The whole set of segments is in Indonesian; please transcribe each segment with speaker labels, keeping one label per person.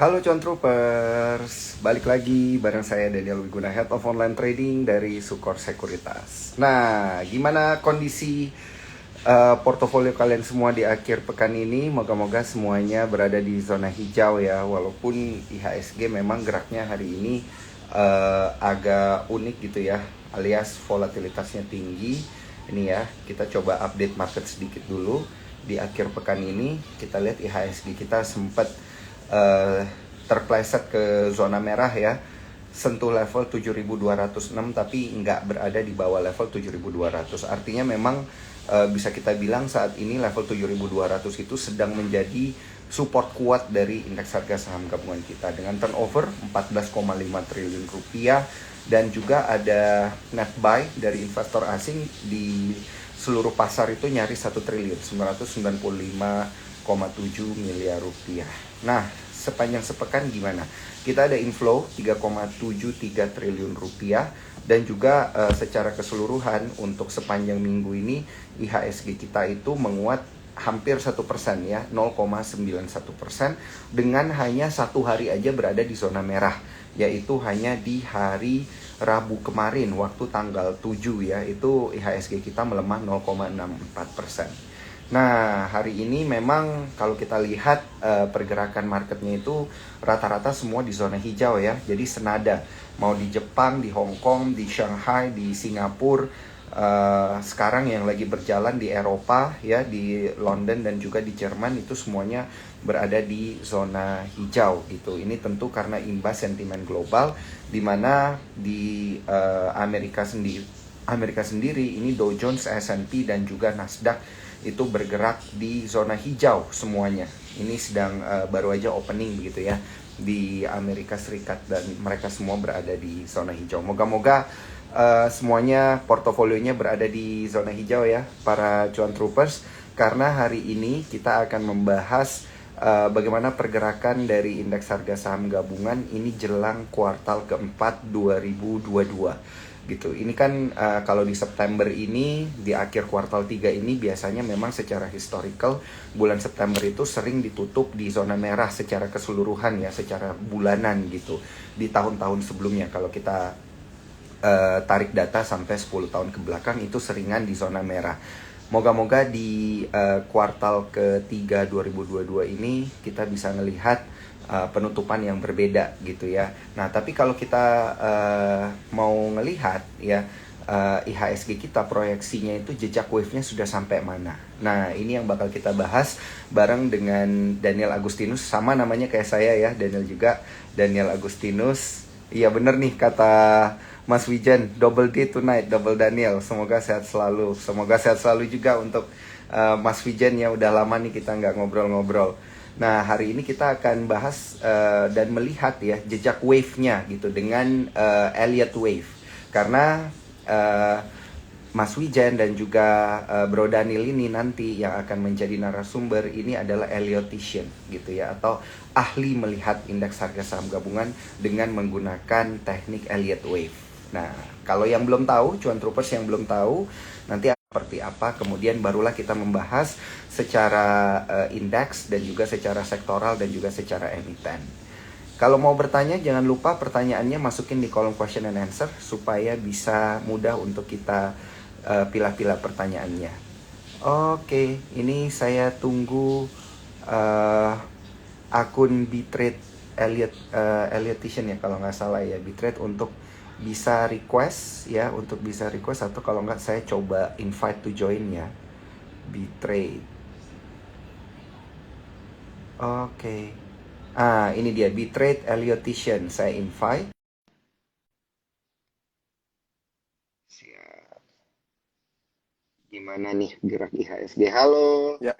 Speaker 1: Halo Cuan Troopers, balik lagi bareng saya Daniel Wiguna, Head of Online Trading dari Sukor Sekuritas. Nah, gimana kondisi portofolio kalian semua di akhir pekan ini? Moga-moga semuanya berada di zona hijau ya, walaupun IHSG memang geraknya hari ini agak unik gitu ya, alias volatilitasnya tinggi. Ini ya, kita coba update market sedikit dulu. Di akhir pekan ini kita lihat IHSG kita sempat uh, terpleset ke zona merah ya, sentuh level 7.206 tapi nggak berada di bawah level 7.200. Artinya memang bisa kita bilang saat ini level 7.200 itu sedang menjadi support kuat dari indeks harga saham gabungan kita dengan turnover 14,5 triliun rupiah, dan juga ada net buy dari investor asing di seluruh pasar itu nyaris 1 triliun 995,7 miliar rupiah. Nah, sepanjang sepekan gimana? Kita ada inflow 3,73 triliun rupiah, dan juga secara keseluruhan untuk sepanjang minggu ini IHSG kita itu menguat hampir 1% ya, 0,91%, dengan hanya satu hari aja berada di zona merah, yaitu hanya di hari Rabu kemarin waktu tanggal 7 ya, itu IHSG kita melemah 0,64%. Nah, hari ini memang kalau kita lihat pergerakan marketnya itu rata-rata semua di zona hijau ya. Jadi senada, mau di Jepang, di Hong Kong, di Shanghai, di Singapura, sekarang yang lagi berjalan di Eropa ya, di London dan juga di Jerman, itu semuanya berada di zona hijau gitu. Ini tentu karena imbas sentimen global, di mana di Amerika sendiri ini Dow Jones, S&P dan juga Nasdaq itu bergerak di zona hijau semuanya. Ini sedang baru aja opening begitu ya di Amerika Serikat, dan mereka semua berada di zona hijau. Moga-moga semuanya portofolionya berada di zona hijau ya para cuan troopers, karena hari ini kita akan membahas bagaimana pergerakan dari indeks harga saham gabungan ini jelang kuartal keempat 2022 gitu. Ini kan kalau di September ini, di akhir kuartal 3 ini biasanya memang secara historical bulan September itu sering ditutup di zona merah secara keseluruhan ya, secara bulanan gitu. Di tahun-tahun sebelumnya kalau kita tarik data sampai 10 tahun ke belakang itu seringan di zona merah. Moga-moga di kuartal ketiga 2022 ini kita bisa melihat penutupan yang berbeda gitu ya. Nah, tapi kalau kita mau ngelihat ya, IHSG kita proyeksinya itu jejak wave-nya sudah sampai mana. Nah, ini yang bakal kita bahas bareng dengan Daniel Agustinus, sama namanya kayak saya ya, Daniel juga, Daniel Agustinus. Iya bener nih kata Mas Wijan, double D tonight, double Daniel. Semoga sehat selalu. Semoga sehat selalu juga untuk Mas Wijan ya, udah lama nih kita nggak ngobrol-ngobrol. Nah, hari ini kita akan bahas dan melihat ya jejak wave-nya gitu dengan Elliott Wave. Karena Mas Wijan dan juga Bro Daniel ini nanti yang akan menjadi narasumber ini adalah Elliottian gitu ya, atau ahli melihat indeks harga saham gabungan dengan menggunakan teknik Elliott Wave. Nah, kalau yang belum tahu, cuan troopers yang belum tahu, nanti seperti apa, kemudian barulah kita membahas secara indeks dan juga secara sektoral dan juga secara emiten. Kalau mau bertanya, jangan lupa pertanyaannya masukin di kolom question and answer supaya bisa mudah untuk kita pilah-pilah pertanyaannya. Oke, ini saya tunggu uh, akun Bitrade Elliottian ya kalau nggak salah ya, Bitrade untuk bisa request ya, untuk bisa request, atau kalau nggak saya coba invite to join ya, Bitrade. Oke. Ini dia Bitrade Elliottian, saya invite. Siap. Gimana nih gerak IHSG? Halo,
Speaker 2: Ya,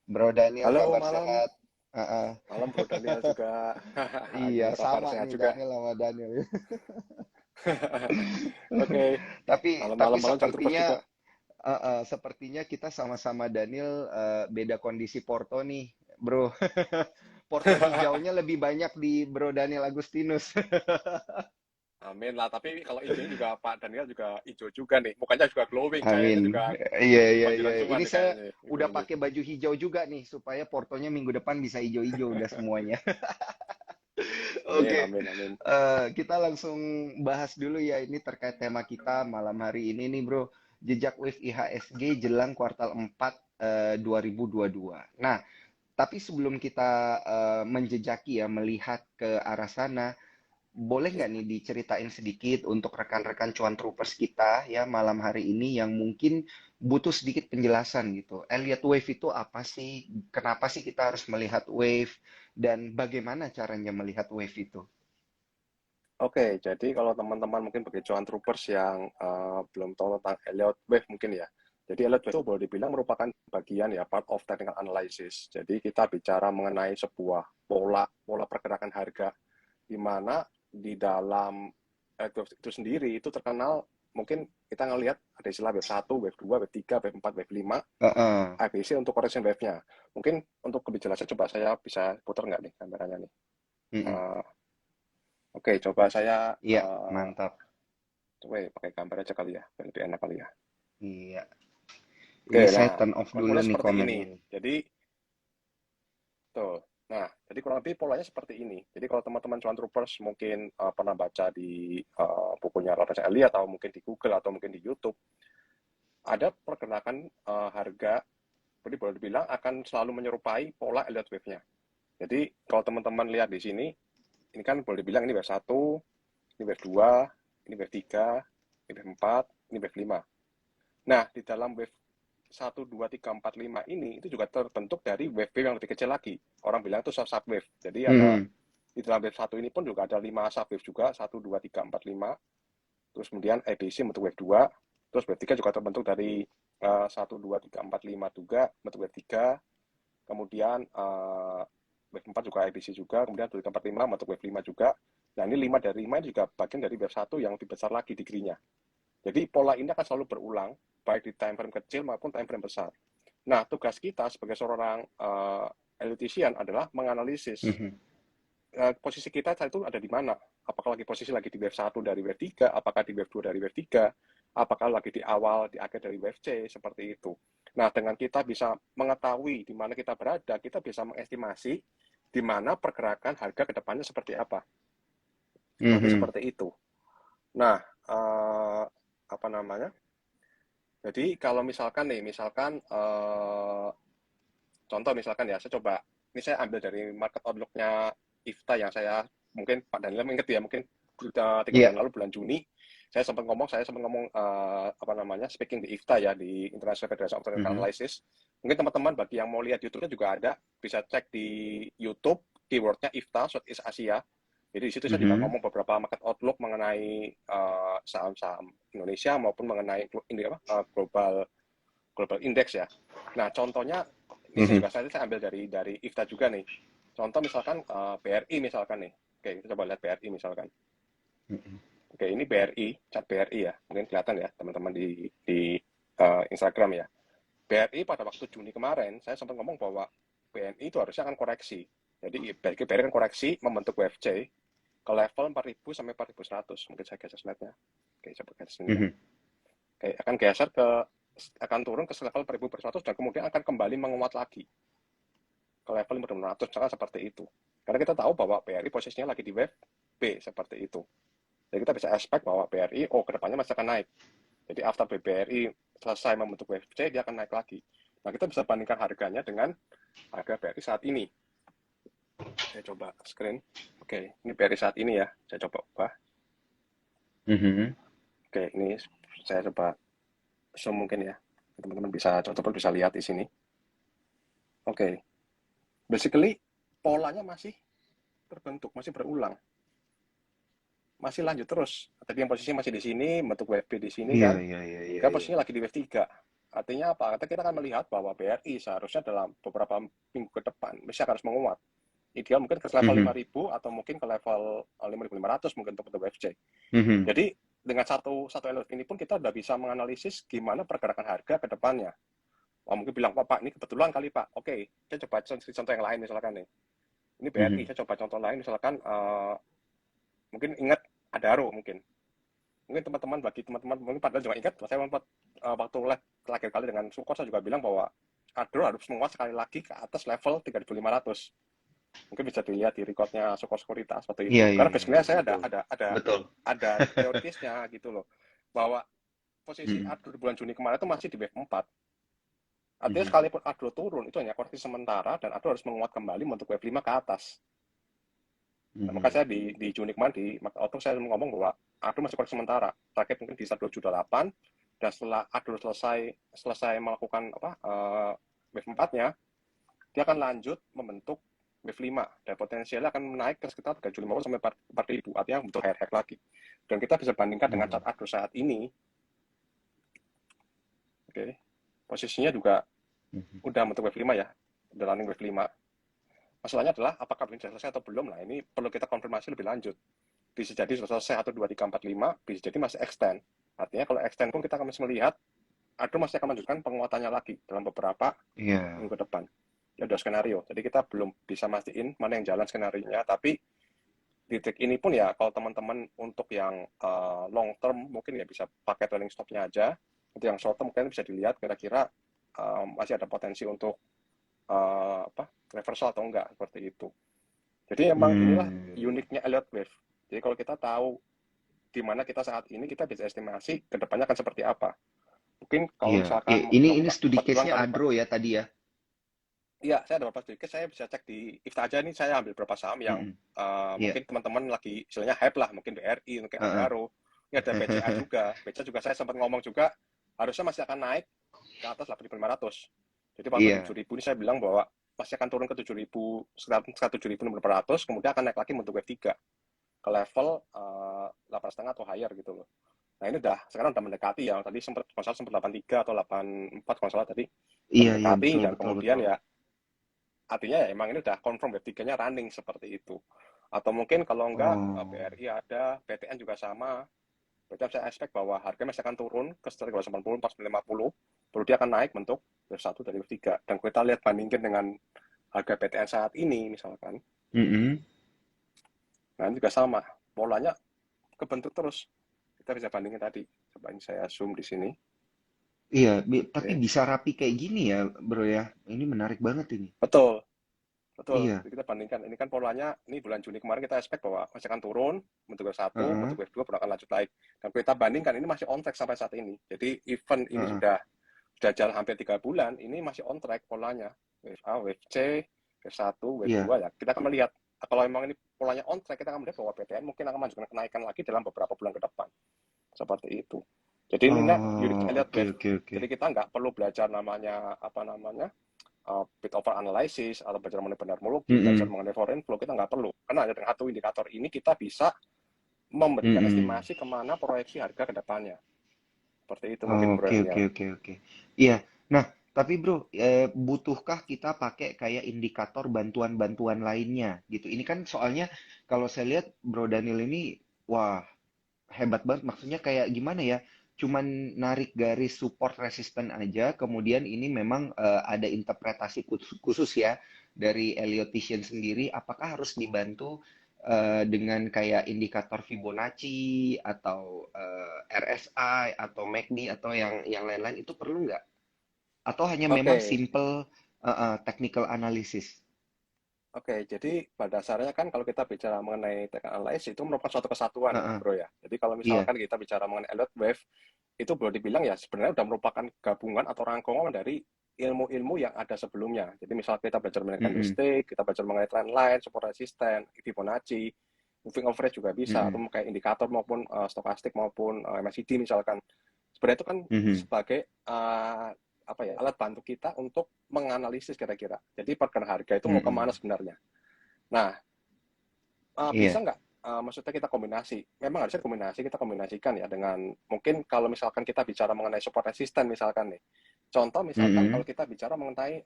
Speaker 1: Bro Daniel,
Speaker 2: halo
Speaker 1: kabar
Speaker 2: malam,
Speaker 1: sehat? Uh-uh.
Speaker 2: malam Bro Daniel juga.
Speaker 1: Iya,
Speaker 2: Gimana kabar?
Speaker 1: sama
Speaker 2: Sehat
Speaker 1: nih
Speaker 2: juga.
Speaker 1: Daniel sama Daniel.
Speaker 2: Oke,
Speaker 1: Tapi
Speaker 2: malam-malam malam John Troopers
Speaker 1: sepertinya
Speaker 2: juga.
Speaker 1: sepertinya kita sama-sama Daniel beda kondisi porto nih, Bro. Porto hijaunya lebih banyak di Bro Daniel Agustinus.
Speaker 2: Amin lah, tapi kalau hijaunya juga Pak Daniel juga hijau juga nih. Mukanya juga glowing, kayaknya
Speaker 1: Amin.
Speaker 2: juga
Speaker 1: Iya, iya, iya.
Speaker 2: kebanjiran cuan
Speaker 1: Ini
Speaker 2: nih
Speaker 1: saya
Speaker 2: kayaknya nih, minggu
Speaker 1: udah
Speaker 2: ini.
Speaker 1: pakai baju hijau juga nih supaya portonya minggu depan bisa hijau-hijau udah semuanya.
Speaker 2: Amin,
Speaker 3: Oke,
Speaker 2: amin, amin.
Speaker 3: kita langsung bahas dulu ya ini terkait tema kita malam hari ini nih bro, jejak wave IHSG jelang kuartal 4 2022. Nah, tapi sebelum kita menjejaki ya melihat ke arah sana, boleh nggak nih diceritain sedikit untuk rekan-rekan cuan troopers kita ya malam hari ini yang mungkin butuh sedikit penjelasan gitu. Elliott wave itu apa sih? Kenapa sih kita harus melihat wave dan bagaimana caranya melihat wave itu?
Speaker 2: Oke, jadi kalau teman-teman mungkin bagi cuan troopers yang belum tahu tentang Elliott Wave mungkin ya. Jadi Elliott Wave itu boleh dibilang merupakan bagian ya part of technical analysis. Jadi kita bicara mengenai sebuah pola pergerakan harga di mana di dalam Elliott Wave itu sendiri itu terkenal mungkin kita ngelihat ada istilah wave 1, wave 2, wave 3, wave 4, wave 5,
Speaker 3: Heeh.
Speaker 2: ABC untuk correction wave-nya. Mungkin untuk kejelasan coba saya bisa putar nggak nih kameranya nih.
Speaker 3: Mm-mm.
Speaker 2: Eh, Oke, coba saya
Speaker 3: Iya, mantap.
Speaker 2: coba ya, pakai gambar aja kali ya, biar lebih enak kali ya.
Speaker 3: Iya.
Speaker 2: Oke,
Speaker 3: Ini saya
Speaker 2: nah,
Speaker 3: turn off dulu
Speaker 2: mulai
Speaker 3: nih
Speaker 2: seperti ini.
Speaker 3: komennya nih.
Speaker 2: Jadi, tuh. Nah, jadi kurang lebih polanya seperti ini. Jadi kalau teman-teman cuan troopers mungkin pernah baca di bukunya Robert Elliott atau mungkin di Google atau mungkin di YouTube, ada pergerakan harga, jadi boleh dibilang akan selalu menyerupai pola Elliott Wave-nya. Jadi kalau teman-teman lihat di sini, ini kan boleh dibilang ini wave 1, ini wave 2, ini wave 3, ini wave 4, ini wave 5. Nah, di dalam wave 1, 2, 3, 4, 5 ini itu juga terbentuk dari wave-wave yang lebih kecil lagi. Orang bilang itu sub-wave. Jadi ada
Speaker 3: Mhm.
Speaker 2: di dalam wave 1 ini pun juga ada 5 sub-wave juga, 1, 2, 3, 4, 5. Terus kemudian ABC bentuk wave 2. Terus wave 3 juga terbentuk dari 1, 2, 3, 4, 5 juga bentuk wave 3. Kemudian wave 4 juga ABC juga, kemudian 2, 3, 4, 5 bentuk wave 5 juga. Nah, ini 5 dari 5 juga bagian dari wave 1 yang lebih besar lagi degree-nya. Jadi pola ini akan selalu berulang, baik di time frame kecil maupun time frame besar. Nah, tugas kita sebagai seorang elitisian adalah menganalisis
Speaker 3: Mhm.
Speaker 2: posisi kita saat itu ada di mana. Apakah lagi posisi lagi di wave 1 dari wave 3, apakah di wave 2 dari wave 3, apakah lagi di awal, di akhir dari wave C, seperti itu. Nah, dengan kita bisa mengetahui di mana kita berada, kita bisa mengestimasi di mana pergerakan harga ke depannya seperti apa. Lebih
Speaker 3: Mhm.
Speaker 2: seperti itu. Nah, apa namanya? Jadi kalau misalkan nih, misalkan contoh misalkan ya, saya coba, ini saya ambil dari market outlook-nya IFTA yang saya, mungkin Pak Daniel ingat ya, mungkin 3 bulan
Speaker 3: Iya.
Speaker 2: lalu, bulan Juni, saya sempat ngomong apa namanya, speaking di IFTA ya, di International Federation of Technical
Speaker 3: Mhm.
Speaker 2: Analysis. Mungkin teman-teman bagi yang mau lihat YouTube-nya juga ada, bisa cek di YouTube, keyword-nya IFTA, Southeast Asia. Jadi di situ saya juga
Speaker 3: Mhm.
Speaker 2: ngomong beberapa market outlook mengenai saham-saham Indonesia maupun mengenai ini apa, global index ya. Nah, contohnya ini saya
Speaker 3: Mhm.
Speaker 2: juga saya ambil dari IFTA juga nih. Contoh misalkan BRI misalkan nih. Oke, kita coba lihat BRI misalkan.
Speaker 3: Mhm.
Speaker 2: Oke, ini BRI, cat BRI ya. Mungkin kelihatan ya teman-teman di Instagram ya. BRI pada waktu Juni kemarin, saya sempat ngomong bahwa BNI itu harusnya akan koreksi. Jadi BRI kan koreksi membentuk WFC ke level 4.000 sampai 4.100. Mungkin saya geser slide-nya. Oke, coba geser sini ya.
Speaker 3: Mhm.
Speaker 2: Oke, akan turun ke level 4.100 dan kemudian akan kembali menguat lagi ke level 5.600, misalkan seperti itu. Karena kita tahu bahwa BRI posisinya lagi di wave B seperti itu. Jadi kita bisa expect bahwa BRI, kedepannya masih akan naik. Jadi after BRI selesai membentuk wave C, dia akan naik lagi. Nah, kita bisa bandingkan harganya dengan harga BRI saat ini. Saya coba screen. Oke, ini BRI saat ini ya. Saya coba ubah.
Speaker 3: Mhm.
Speaker 2: Oke, ini saya coba zoom mungkin ya. Teman-teman bisa lihat di sini. Oke, basically polanya masih terbentuk, masih berulang, masih lanjut terus. Tadi yang posisi masih di sini, bentuk wave B di sini
Speaker 3: Iya,
Speaker 2: kan.
Speaker 3: iya, iya, iya,
Speaker 2: Sekarang
Speaker 3: iya.
Speaker 2: posisinya lagi di wave 3. Artinya apa? Artinya kita akan melihat bahwa BRI seharusnya dalam beberapa minggu ke depan bisa harus menguat. Ideal mungkin ke level
Speaker 3: Mhm.
Speaker 2: 5.000 atau mungkin ke level 5.500 mungkin untuk wave C.
Speaker 3: Mhm.
Speaker 2: Jadi dengan satu element ini pun kita udah bisa menganalisis gimana pergerakan harga ke depannya. Mungkin bilang, Pak, ini kebetulan kali Pak. Oke, saya coba contoh yang lain misalkan nih. Ini BRI,
Speaker 3: Mhm.
Speaker 2: saya coba contoh lain misalkan mungkin ingat Adaro mungkin. Mungkin teman-teman mungkin pada juga ingat, saya sempat waktu live terakhir kali dengan Sukor saya juga bilang bahwa Adaro harus menguat sekali lagi ke atas level 3.500. Mungkin bisa dilihat di recordnya Sekuritas waktu
Speaker 3: Iya,
Speaker 2: itu.
Speaker 3: iya,
Speaker 2: Karena
Speaker 3: iya,
Speaker 2: basically saya
Speaker 3: betul. Betul.
Speaker 2: ada teoritisnya gitu loh. Bahwa posisi
Speaker 3: Mm-mm.
Speaker 2: ADO di bulan Juni kemarin itu masih di wave 4. Artinya
Speaker 3: Mhm.
Speaker 2: sekalipun ADO turun, itu hanya koreksi sementara dan ADO harus menguat kembali untuk wave 5 ke atas. Nah, maka
Speaker 3: Mhm.
Speaker 2: saya di Juni kemarin di Market Outlook saya ngomong bahwa ADO masih koreksi sementara. Target mungkin di 1,278 dan setelah ADO selesai melakukan wave 4-nya, dia akan lanjut membentuk wave 5 dan potensialnya akan naik ke sekitar 3.500 sampai 4.000, artinya bentuk higher high lagi. Dan kita bisa bandingkan dengan
Speaker 3: Mhm.
Speaker 2: chart ADO saat ini, oke, posisinya juga
Speaker 3: Mhm.
Speaker 2: udah bentuk wave 5 ya, udah running wave 5. Masalahnya adalah apakah ini sudah selesai atau belum. Nah, ini perlu kita konfirmasi lebih lanjut. Bisa jadi sudah selesai 1, 2, 3, 4, 5, bisa jadi masih extend. Artinya kalau extend pun kita akan masih melihat ADO masih akan melanjutkan penguatannya lagi dalam beberapa
Speaker 3: Iya.
Speaker 2: minggu depan. Ya udah skenario. Jadi kita belum bisa mastiin mana yang jalan skenario-nya, tapi di trik ini pun ya kalau teman-teman untuk yang long term mungkin ya bisa pakai trailing stop-nya aja. Untuk yang short term mungkin bisa dilihat kira-kira masih ada potensi untuk reversal atau enggak seperti itu. Jadi emang inilah
Speaker 3: Hmm.
Speaker 2: uniknya Elliott Wave. Jadi kalau kita tahu di mana kita saat ini, kita bisa estimasi ke depannya akan seperti apa. Mungkin kalau
Speaker 3: Iya.
Speaker 2: misalkan
Speaker 3: Ini studi
Speaker 2: kebetulan
Speaker 3: case-nya
Speaker 2: kami,
Speaker 3: Adro ya tadi ya.
Speaker 2: iya saya ada beberapa sedikit, saya bisa cek di IFTA aja nih, saya ambil beberapa saham yang
Speaker 3: Mhm. Iya.
Speaker 2: mungkin teman-teman lagi istilahnya hype lah, mungkin BRI, mungkin
Speaker 3: Heeh.
Speaker 2: Adaro, ini ada BCA juga. BCA juga saya sempat ngomong juga, harusnya masih akan naik ke atas 8.500. Jadi waktu di
Speaker 3: Iya.
Speaker 2: 7.000 ini saya bilang bahwa pasti akan turun ke 7.000, sekitar 7.500, kemudian akan naik lagi untuk wave 3 ke level 8,5 atau higher gitu loh. Nah ini sekarang udah mendekati ya, tadi sempat 83 atau 84 kalau salah tadi, udah
Speaker 3: Iya, iya,
Speaker 2: mendekati
Speaker 3: betul,
Speaker 2: dan
Speaker 3: betul,
Speaker 2: kemudian
Speaker 3: betul.
Speaker 2: ya artinya ya emang ini udah confirm wave 3-nya running seperti itu. Atau mungkin kalau enggak
Speaker 3: Oh.
Speaker 2: BRI ada, PTN juga sama. BTN saya expect bahwa harga masih akan turun ke sekitar 380, 450, baru dia akan naik bentuk wave 1 dari wave 3. Dan kita lihat bandingkan dengan harga PTN saat ini misalkan,
Speaker 3: Mhm.
Speaker 2: nah ini juga sama, polanya kebentuk terus. Kita bisa bandingin tadi. Coba ini saya zoom di sini.
Speaker 3: Iya, tapi
Speaker 2: Oke.
Speaker 3: bisa rapi kayak gini ya, Bro ya. Ini menarik banget ini.
Speaker 2: Betul, betul.
Speaker 3: Iya.
Speaker 2: Jadi kita bandingkan. Ini kan polanya, ini bulan Juni kemarin kita expect bahwa masih akan turun, bentuk wave 1,
Speaker 3: Heeh.
Speaker 2: bentuk wave 2 baru akan lanjut naik. Dan kita bandingkan, ini masih on track sampai saat ini. Jadi event ini
Speaker 3: Heeh.
Speaker 2: sudah jalan hampir 3 bulan, ini masih on track polanya. Wave A, wave C, wave 1, wave
Speaker 3: Iya.
Speaker 2: 2 ya. Kita akan melihat, kalau memang ini polanya on track, kita akan melihat bahwa PTN mungkin akan melanjutkan kenaikan lagi dalam beberapa bulan ke depan. Seperti itu. Jadi ini unit
Speaker 3: Oh,
Speaker 2: Elliott
Speaker 3: oke,
Speaker 2: Wave.
Speaker 3: oke, oke.
Speaker 2: Jadi kita nggak perlu belajar namanya bit over analysis atau belajar mengenai benermologi, belajar
Speaker 3: Mhm.
Speaker 2: mengenai foreign flow, kita nggak perlu. Karena dengan satu indikator ini kita bisa memberikan
Speaker 3: Mhm.
Speaker 2: estimasi kemana proyeksi harga ke depannya. Seperti itu mungkin Bro
Speaker 3: Oke, oke,
Speaker 2: Daniel.
Speaker 3: oke, oke. Iya. Nah, tapi bro, butuhkah kita pakai kayak indikator bantuan-bantuan lainnya gitu? Ini kan soalnya kalau saya lihat Bro Daniel ini, wah, hebat banget. Maksudnya kayak gimana ya? Cuman narik garis support resisten aja, kemudian ini memang ada interpretasi khusus ya dari Elliottician sendiri. Apakah harus dibantu dengan kayak indikator Fibonacci atau RSI atau MACD atau yang lain-lain itu perlu nggak? Atau hanya memang
Speaker 2: Oke,
Speaker 3: simple technical analysis?
Speaker 2: Oke, jadi pada dasarnya kan kalau kita bicara mengenai technical analysis itu merupakan suatu kesatuan,
Speaker 3: Heeh,
Speaker 2: Bro ya. Jadi kalau
Speaker 3: iya.
Speaker 2: misalkan kita bicara mengenai Elliott Wave, itu boleh dibilang ya sebenarnya sudah merupakan gabungan atau rangkuman dari ilmu-ilmu yang ada sebelumnya. Jadi misal kita belajar mengenai
Speaker 3: Mm-mm,
Speaker 2: candlestick, kita belajar mengenai trend line, support resistance, Fibonacci, moving average juga bisa, atau
Speaker 3: mm-mm,
Speaker 2: kayak indikator maupun stokastik maupun MACD misalkan. Sebenarnya itu kan
Speaker 3: mhm,
Speaker 2: sebagai alat bantu kita untuk menganalisis kira-kira. Jadi pergerakan harga itu mau kemana
Speaker 3: mm-mm.
Speaker 2: sebenarnya. Nah, bisa
Speaker 3: Iya.
Speaker 2: nggak maksudnya kita kombinasi? Memang harusnya kita kombinasikan ya dengan mungkin kalau misalkan kita bicara mengenai support resisten misalkan nih. Contoh misalkan kalau
Speaker 3: Mm-mm,
Speaker 2: kita bicara mengenai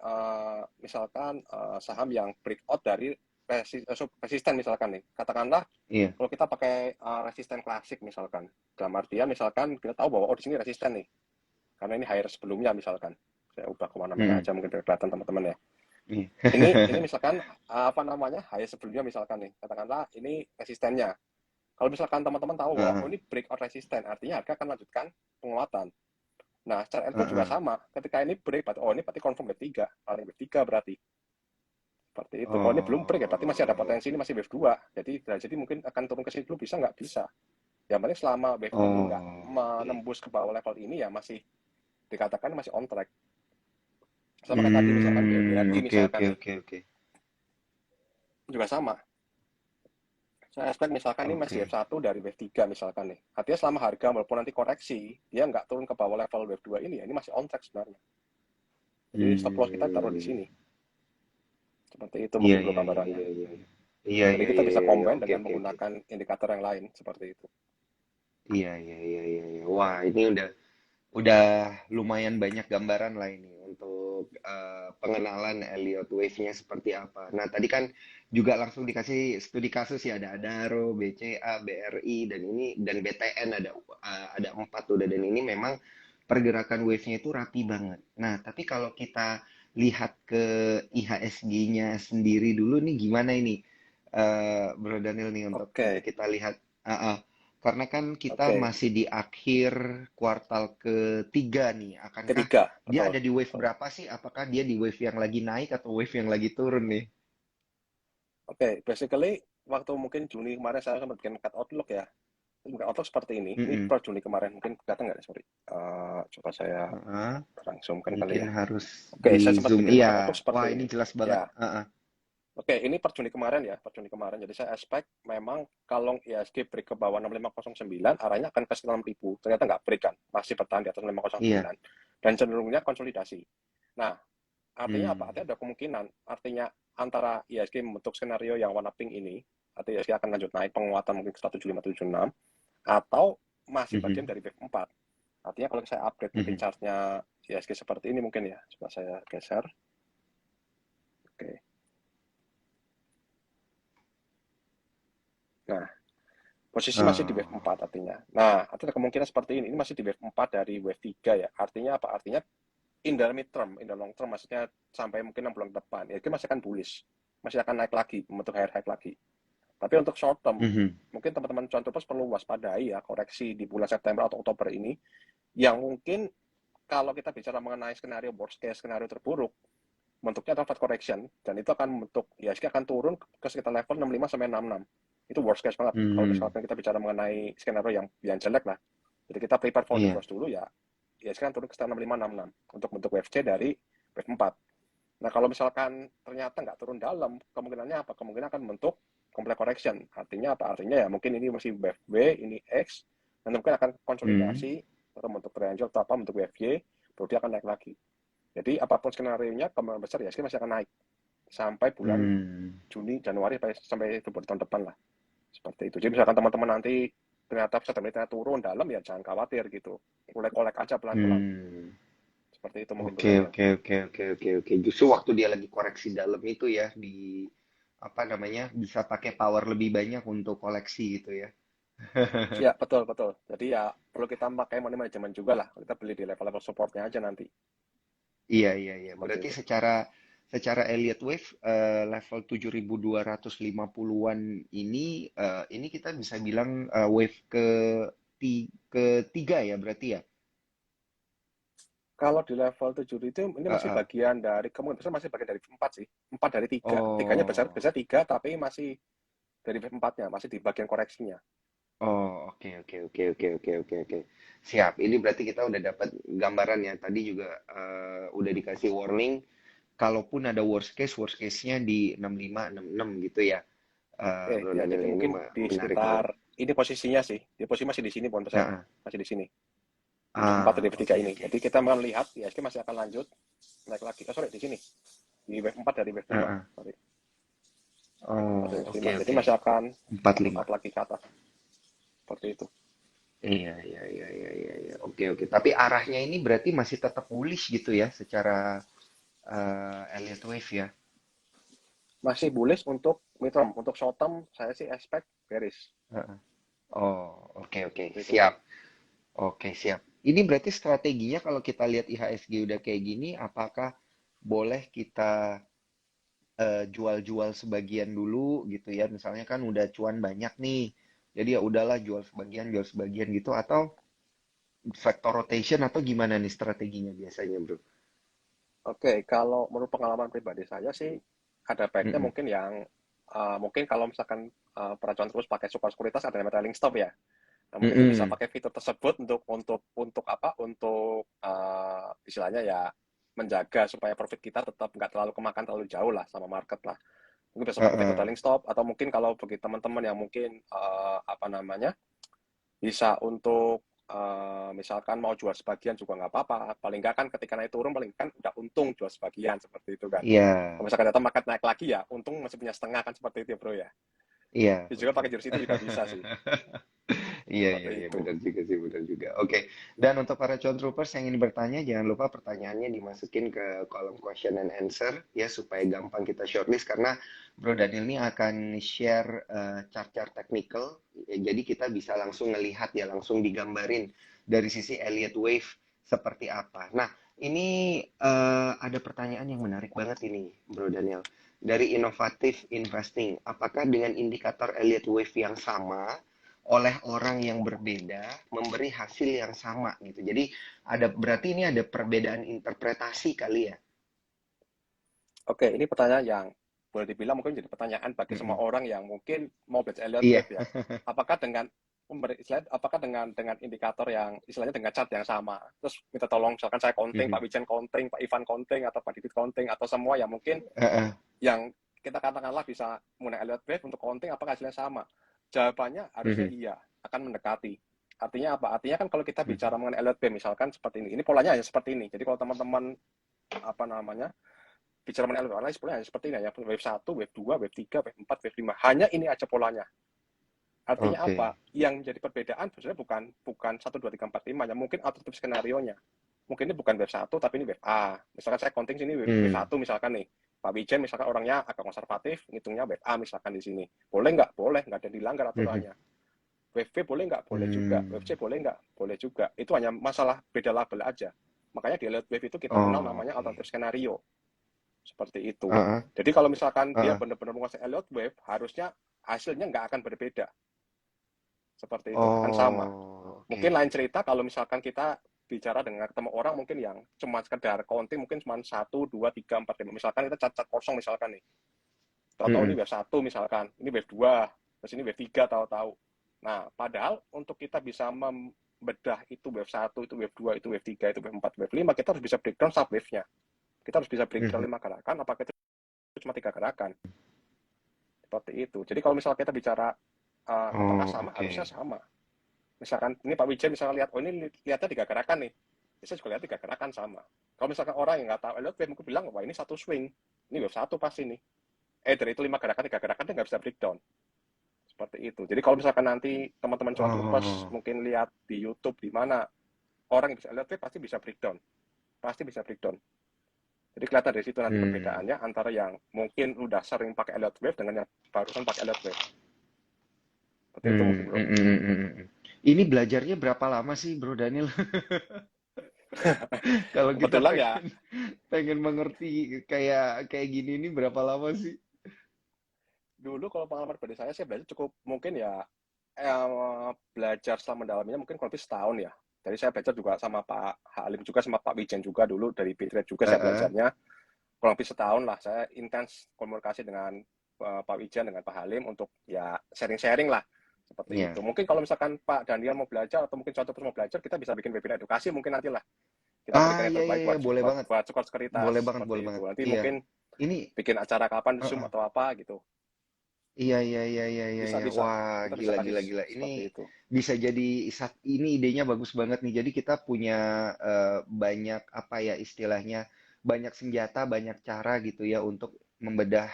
Speaker 2: misalkan saham yang breakout dari resisten misalkan nih. Katakanlah
Speaker 3: iya.
Speaker 2: kalau kita pakai resisten klasik misalkan. Dalam artian misalkan kita tahu bahwa di sini resisten nih. Karena ini higher sebelumnya misalkan. Saya ubah kemana-mana
Speaker 3: Mm-mm,
Speaker 2: aja mungkin biar kelihatan teman-teman ya.
Speaker 3: iya.
Speaker 2: Ini misalkan higher sebelumnya misalkan nih. Katakanlah ini resistennya. Kalau misalkan teman-teman tahu bahwa
Speaker 3: Heeh,
Speaker 2: ini breakout resisten, artinya harga akan lanjutkan penguatan. Nah, secara pun juga
Speaker 3: heeh.
Speaker 2: sama. Ketika ini break, ini berarti confirm wave 3. Paling wave 3 berarti. Seperti itu. Kalau ini belum break ya, berarti masih ada
Speaker 3: Oh,
Speaker 2: potensi ini masih wave 2. Jadi mungkin akan turun ke sini dulu, bisa nggak? Bisa. Yang penting selama wave ini nggak
Speaker 3: oh, oke.
Speaker 2: menembus ke bawah level ini ya masih dikatakan masih on track. Sama kayak tadi misalkan BRI
Speaker 3: Oke,
Speaker 2: misalkan
Speaker 3: oke,
Speaker 2: nih,
Speaker 3: oke, oke.
Speaker 2: juga sama. Saya expect misalkan ini masih wave
Speaker 3: Oke.
Speaker 2: 1 dari wave 3 misalkan nih. Artinya selama harga walaupun nanti koreksi, dia nggak turun ke bawah level wave 2 ini ya, ini masih on track sebenarnya. Jadi stop loss kita taruh di
Speaker 3: Hmm,
Speaker 2: sini. Seperti itu
Speaker 3: iya,
Speaker 2: mungkin bro
Speaker 3: iya, iya,
Speaker 2: gambarannya.
Speaker 3: iya, iya. Iya,
Speaker 2: Jadi
Speaker 3: iya,
Speaker 2: kita
Speaker 3: iya,
Speaker 2: bisa
Speaker 3: iya, iya.
Speaker 2: combine
Speaker 3: Oke,
Speaker 2: dengan
Speaker 3: oke, oke.
Speaker 2: menggunakan indikator yang lain seperti itu.
Speaker 3: Iya, iya, iya, iya, iya. Wah, ini udah lumayan banyak gambaran lah ini untuk pengenalan Elliott Wave-nya seperti apa. Nah, tadi kan juga langsung dikasih studi kasus ya, ada Adaro, BCA, BRI, dan ini dan BTN ada 4 udah, dan ini memang pergerakan wave-nya itu rapi banget. Nah, tapi kalau kita lihat ke IHSG-nya sendiri dulu nih gimana ini, Bro Daniel nih untuk
Speaker 2: Oke,
Speaker 3: kita lihat. Ah, ah. Karena kan kita
Speaker 2: oke.
Speaker 3: masih di akhir kuartal ketiga nih. Akankah
Speaker 2: Ketiga,
Speaker 3: dia
Speaker 2: betul.
Speaker 3: ada di wave
Speaker 2: Betul.
Speaker 3: berapa sih? Apakah dia di wave yang lagi naik atau wave yang lagi turun nih?
Speaker 2: Oke, basically waktu mungkin Juni kemarin saya sempat bikin cut outlook ya. Bukan outlook seperti ini. Ini
Speaker 3: Mm-mm.
Speaker 2: per Juni kemarin mungkin kelihatan nggak? Sorry. Coba saya
Speaker 3: Ah,
Speaker 2: langsungkan kali
Speaker 3: mungkin
Speaker 2: ya.
Speaker 3: harus
Speaker 2: Oke,
Speaker 3: di
Speaker 2: saya sempat
Speaker 3: zoom.
Speaker 2: bikin
Speaker 3: Iya.
Speaker 2: market outlook
Speaker 3: Wah,
Speaker 2: seperti
Speaker 3: ini
Speaker 2: ini.
Speaker 3: jelas banget.
Speaker 2: Ya, oke, ini per Juni kemarin ya, per Juni kemarin. Jadi saya expect memang kalau IHSG break ke bawah 6509, arahnya akan ke sekitar 6.000. Ternyata nggak break kan, masih bertahan di atas
Speaker 3: Iya.
Speaker 2: 6509. Dan cenderungnya konsolidasi. Nah, artinya apa?
Speaker 3: Hmm.
Speaker 2: Artinya ada kemungkinan, artinya antara IHSG membentuk skenario yang warna pink ini, artinya IHSG akan lanjut naik penguatan mungkin ke 17576, atau masih bagian
Speaker 3: Mhm.
Speaker 2: dari wave 4. Artinya kalau saya update mungkin
Speaker 3: Mhm.
Speaker 2: chartnya IHSG seperti ini mungkin ya. Coba saya geser. Oke. Nah, posisi masih di wave
Speaker 3: Oh.
Speaker 2: 4 artinya. Nah, artinya kemungkinan seperti ini masih di wave 4 dari wave 3 ya. Artinya apa? Artinya in the mid term, in the long term maksudnya sampai mungkin 6 bulan ke depan. Ya, itu masih akan bullish. Masih akan naik lagi, membentuk higher high lagi. Tapi untuk short term,
Speaker 3: Mhm.
Speaker 2: mungkin teman-teman cuan traders perlu waspadai ya koreksi di bulan September atau Oktober ini yang mungkin kalau kita bicara mengenai skenario worst case, skenario terburuk, bentuknya adalah flat correction dan itu akan membentuk IHSG akan turun ke sekitar level 65 sampai 66. Itu worst case banget. Kalau
Speaker 3: Hmm.
Speaker 2: misalkan kita bicara mengenai skenario yang jelek lah. Jadi kita prepare for the
Speaker 3: Iya.
Speaker 2: worst dulu ya. IHSG kan turun ke sekitar 65 66 untuk bentuk WFC dari wave 4. Nah, kalau misalkan ternyata nggak turun dalam, kemungkinannya apa? Kemungkinan akan membentuk complex correction. Artinya apa? Artinya ya mungkin ini masih wave W, ini X, dan mungkin akan
Speaker 3: Hmm.
Speaker 2: konsolidasi atau bentuk triangle atau apa bentuk WFY, baru dia akan naik lagi. Jadi apapun skenario-nya, kemungkinan besar ya masih akan naik sampai bulan
Speaker 3: Hmm.
Speaker 2: Juni, Januari sampai Februari tahun depan lah. Seperti itu. Jadi misalkan teman-teman nanti ternyata ternyata turun dalam ya jangan khawatir gitu. Kolek-kolek aja pelan-pelan.
Speaker 3: Hmm.
Speaker 2: Seperti itu mungkin
Speaker 3: Oke,
Speaker 2: Bro Daniel.
Speaker 3: oke, oke, oke, oke, oke. Justru waktu dia lagi koreksi dalam itu ya, di apa namanya, bisa pakai power lebih banyak untuk koleksi gitu ya.
Speaker 2: Ya, betul, betul. Jadi ya perlu kita pakai money management juga lah. Kita beli di level-level supportnya aja nanti.
Speaker 3: Iya, iya, iya.
Speaker 2: Seperti
Speaker 3: Berarti
Speaker 2: itu.
Speaker 3: secara Elliott Wave level 7.250-an ini kita bisa bilang wave ketiga ya berarti ya.
Speaker 2: Kalau di level 7 itu ini
Speaker 3: Eh,
Speaker 2: masih
Speaker 3: eh.
Speaker 2: bagian dari, kemungkinan besar masih bagian dari 4 sih. 4 dari 3. Tiganya besar,
Speaker 3: Oh.
Speaker 2: besar 3, tapi masih dari 4-nya, masih di bagian koreksinya.
Speaker 3: Oh, oke, oke, oke, oke, oke, oke, oke. Siap. Ini berarti kita udah dapat gambaran ya. Tadi juga udah dikasih warning. Kalaupun ada worst case-nya di 6566 gitu ya.
Speaker 2: Oke,
Speaker 3: Bro
Speaker 2: ya
Speaker 3: Daniel
Speaker 2: jadi
Speaker 3: ini
Speaker 2: mungkin di
Speaker 3: menarik
Speaker 2: sekitar,
Speaker 3: banget.
Speaker 2: ini posisinya sih. Di posisi masih di sini, pun saya.
Speaker 3: Nah,
Speaker 2: Masih di sini. Di 4 dari wave 3
Speaker 3: oke,
Speaker 2: ini.
Speaker 3: oke.
Speaker 2: Jadi kita melihat ISG masih akan lanjut naik lagi. Oh, sorry, di sini. Di wave 4 dari wave 5.
Speaker 3: Ah, ah.
Speaker 2: Sorry. 4 dari
Speaker 3: Oh,
Speaker 2: wave
Speaker 3: oke,
Speaker 2: 5. Jadi
Speaker 3: oke.
Speaker 2: masih akan
Speaker 3: 45.
Speaker 2: mentok lagi ke atas. Seperti itu.
Speaker 3: Iya, iya, iya, iya, iya, iya. Oke, oke. Tapi arahnya ini berarti masih tetap bullish gitu ya, secara Elliott Wave ya.
Speaker 2: Masih bullish untuk mid term. Untuk short term, saya sih expect bearish.
Speaker 3: Heeh. Oh, oke, oke.
Speaker 2: Seperti itu,
Speaker 3: Siap.
Speaker 2: Bro.
Speaker 3: Oke, siap. Ini berarti strateginya kalau kita lihat IHSG udah kayak gini, apakah boleh kita jual-jual sebagian dulu gitu ya? Misalnya kan udah cuan banyak nih. Jadi ya udahlah jual sebagian gitu atau factor rotation atau gimana nih strateginya biasanya, Bro?
Speaker 2: Oke, kalau menurut pengalaman pribadi saya sih, ada baiknya
Speaker 3: Mm-mm.
Speaker 2: mungkin yang mungkin kalau misalkan peracuan terus pakai super sekuritas ada namanya trailing stop ya. Nah, mungkin itu bisa
Speaker 3: Mm-mm.
Speaker 2: pakai fitur tersebut untuk apa? Untuk istilahnya ya menjaga supaya profit kita tetap nggak terlalu kemakan terlalu jauh lah sama market lah. Mungkin bisa pakai fitur
Speaker 3: Heeh.
Speaker 2: trailing stop atau mungkin kalau bagi teman-teman yang mungkin apa namanya bisa untuk misalkan mau jual sebagian juga nggak apa-apa. Paling nggak kan ketika naik turun paling kan udah untung jual sebagian seperti itu kan.
Speaker 3: Iya,
Speaker 2: Kalau misalkan data market naik lagi ya untung masih punya setengah kan seperti itu ya bro ya.
Speaker 3: iya,
Speaker 2: Ya juga
Speaker 3: betul.
Speaker 2: pakai jurus itu juga bisa sih
Speaker 3: Iya, iya,
Speaker 2: seperti
Speaker 3: iya,
Speaker 2: itu.
Speaker 3: benar juga sih, benar juga. Oke, dan untuk para cuan troopers yang ingin bertanya, jangan lupa pertanyaannya dimasukin ke kolom question and answer ya supaya gampang kita shortlist karena Bro Daniel ini akan share chart-chart technical, ya, jadi kita bisa langsung ngelihat ya, langsung digambarin dari sisi Elliott Wave seperti apa. Nah, ini ada pertanyaan yang menarik banget ini, Bro Daniel. Dari inovatif investing, apakah dengan indikator Elliott Wave yang sama oleh orang yang berbeda memberi hasil yang sama gitu. Jadi berarti ini ada perbedaan interpretasi kali ya.
Speaker 2: Oke, ini pertanyaan yang boleh dibilang mungkin jadi pertanyaan bagi semua
Speaker 3: Mm-mm.
Speaker 2: orang yang mungkin mau belajar Elliott
Speaker 3: Iya.
Speaker 2: Wave ya. Apakah dengan apakah dengan indikator yang istilahnya dengan chart yang sama, terus minta tolong misalkan saya counting, Pak
Speaker 3: Mhm.
Speaker 2: Wijen counting, Pak Ivan counting, atau Pak Didit counting, atau semua yang mungkin
Speaker 3: Heeh.
Speaker 2: yang kita katakanlah bisa menggunakan Elliott Wave untuk counting, apakah hasilnya sama? Jawabannya harusnya
Speaker 3: Mhm.
Speaker 2: iya, akan mendekati. Artinya apa? Artinya kan kalau kita
Speaker 3: Mhm.
Speaker 2: bicara mengenai Elliott Wave misalkan seperti ini polanya hanya seperti ini. Jadi kalau teman-teman apa namanya bicara mengenai Elliott Wave polanya hanya seperti ini ya, wave 1, wave 2, wave 3, wave 4, wave 5. Hanya ini aja polanya. Artinya apa?
Speaker 3: Oke.
Speaker 2: Yang jadi perbedaan sebenarnya bukan 1, 2, 3, 4, 5 ya, mungkin alternatif skenario-nya. Mungkin ini bukan wave 1 tapi ini wave A. Misalkan saya counting sini wave
Speaker 3: Hmm.
Speaker 2: 1 misalkan nih. Pak Wijen misalkan orangnya agak konservatif, ngitungnya wave A misalkan di sini. Boleh nggak? Boleh, nggak ada dilanggar
Speaker 3: Mhm.
Speaker 2: aturannya. Wave B boleh nggak? Boleh juga. Wave
Speaker 3: Hmm.
Speaker 2: C boleh nggak? Boleh juga. Itu hanya masalah beda label aja. Makanya di Elliott Wave itu kita kenal
Speaker 3: Oh,
Speaker 2: namanya
Speaker 3: oke.
Speaker 2: alternatif skenario. Seperti itu.
Speaker 3: Heeh.
Speaker 2: Jadi kalau misalkan dia
Speaker 3: Heeh.
Speaker 2: benar-benar menguasai Elliott Wave, harusnya hasilnya nggak akan berbeda. Seperti itu. Akan sama.
Speaker 3: Oh,
Speaker 2: Mungkin
Speaker 3: oke.
Speaker 2: lain cerita kalau misalkan kita bicara dengan ketemu orang mungkin yang cuma sekedar counting mungkin cuma 1, 2, 3, 4, 5. Misalkan kita cat-cat kosong misalkan nih. Tahu-tahu ini
Speaker 3: Mhm.
Speaker 2: wave 1 misalkan, ini wave 2, terus ini wave 3 tahu-tahu. Nah, padahal untuk kita bisa membedah itu wave 1, itu wave 2, itu wave 3, itu wave 4, wave 5, kita harus bisa breakdown sub wave-nya. Kita harus bisa breakdown
Speaker 3: Mhm.
Speaker 2: 5 gerakan, apakah itu cuma 3 gerakan. Seperti itu. Jadi kalau misalnya kita bicara apakah
Speaker 3: Oh,
Speaker 2: sama, harusnya
Speaker 3: oke.
Speaker 2: sama. Misalkan ini Pak Wijen misalnya lihat, oh ini lihatnya 3 gerakan nih. Bisa juga lihat 3 gerakan sama. Kalau misalkan orang yang nggak tahu Elliott Wave mungkin bilang, wah ini satu swing. Ini wave 1 pasti nih. Dari itu 5 gerakan, 3 gerakan dia nggak bisa breakdown. Seperti itu. Jadi kalau misalkan nanti teman-teman cuan troopers
Speaker 3: Oh.
Speaker 2: mungkin lihat di YouTube di mana orang yang bisa Elliott Wave pasti bisa breakdown. Pasti bisa breakdown. Jadi kelihatan dari situ nanti
Speaker 3: Hmm.
Speaker 2: perbedaannya antara yang mungkin udah sering pakai Elliott Wave dengan yang barusan pakai Elliott Wave. Seperti itu mungkin
Speaker 3: Hmm.
Speaker 2: bro.
Speaker 3: Hmm. Hmm. Hmm. Hmm. Ini belajarnya berapa lama sih, Bro Daniel? Kalau kita
Speaker 2: Kebetulan ya
Speaker 3: pengen pengen mengerti kayak kayak gini ini berapa lama sih?
Speaker 2: dulu kalau pengalaman pribadi saya belajar cukup mungkin ya belajar setelah mendalaminya mungkin kurang lebih setahun ya. Jadi saya belajar juga sama Pak Halim juga sama Pak Wijen juga dulu dari Bitrate juga saya
Speaker 3: Heeh.
Speaker 2: belajarnya kurang lebih setahun lah. Saya intens komunikasi dengan Pak Wijen dengan Pak Halim untuk ya sharing-sharing lah seperti
Speaker 3: Iya.
Speaker 2: itu. Mungkin kalau misalkan Pak Daniel mau belajar atau mungkin contoh mau belajar kita bisa bikin webinar edukasi mungkin nanti lah. Kita
Speaker 3: Ah,
Speaker 2: berikan yang
Speaker 3: iya, iya,
Speaker 2: terbaik
Speaker 3: iya,
Speaker 2: buat
Speaker 3: boleh
Speaker 2: buat
Speaker 3: banget.
Speaker 2: buat sekuritas
Speaker 3: Boleh banget, boleh
Speaker 2: seperti itu.
Speaker 3: banget.
Speaker 2: Nanti
Speaker 3: Iya.
Speaker 2: mungkin
Speaker 3: Ini,
Speaker 2: bikin acara kapan di Zoom
Speaker 3: heeh.
Speaker 2: atau apa gitu.
Speaker 3: Iya, iya, iya, iya, iya,
Speaker 2: Bisa
Speaker 3: iya.
Speaker 2: bisa.
Speaker 3: Wah,
Speaker 2: Kita bisa
Speaker 3: gila,
Speaker 2: kasih
Speaker 3: gila, gila. Ini
Speaker 2: seperti itu.
Speaker 3: bisa jadi ini idenya bagus banget nih. Jadi kita punya banyak apa ya istilahnya, banyak senjata, banyak cara gitu ya untuk membedah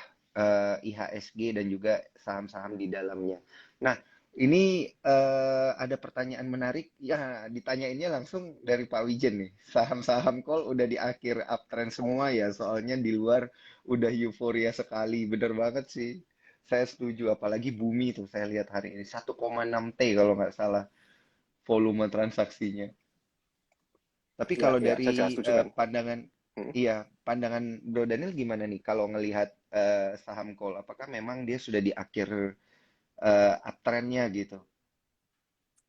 Speaker 3: IHSG dan juga saham-saham di dalamnya. Nah, ini ada pertanyaan menarik. Ya, ditanyainnya langsung dari Pak Wijen nih. Saham-saham call udah di akhir uptrend semua ya, soalnya di luar udah euforia sekali. Bener banget sih. Saya setuju, apalagi bumi tuh saya lihat hari ini 1,6 T kalau nggak salah volume transaksinya. Tapi
Speaker 2: Ya
Speaker 3: kalau
Speaker 2: ya saya juga
Speaker 3: dari
Speaker 2: setuju kan.
Speaker 3: pandangan,
Speaker 2: Hmm.
Speaker 3: iya, pandangan Bro Daniel gimana nih kalau ngelihat saham call? Apakah memang dia sudah di akhir uptrendnya gitu?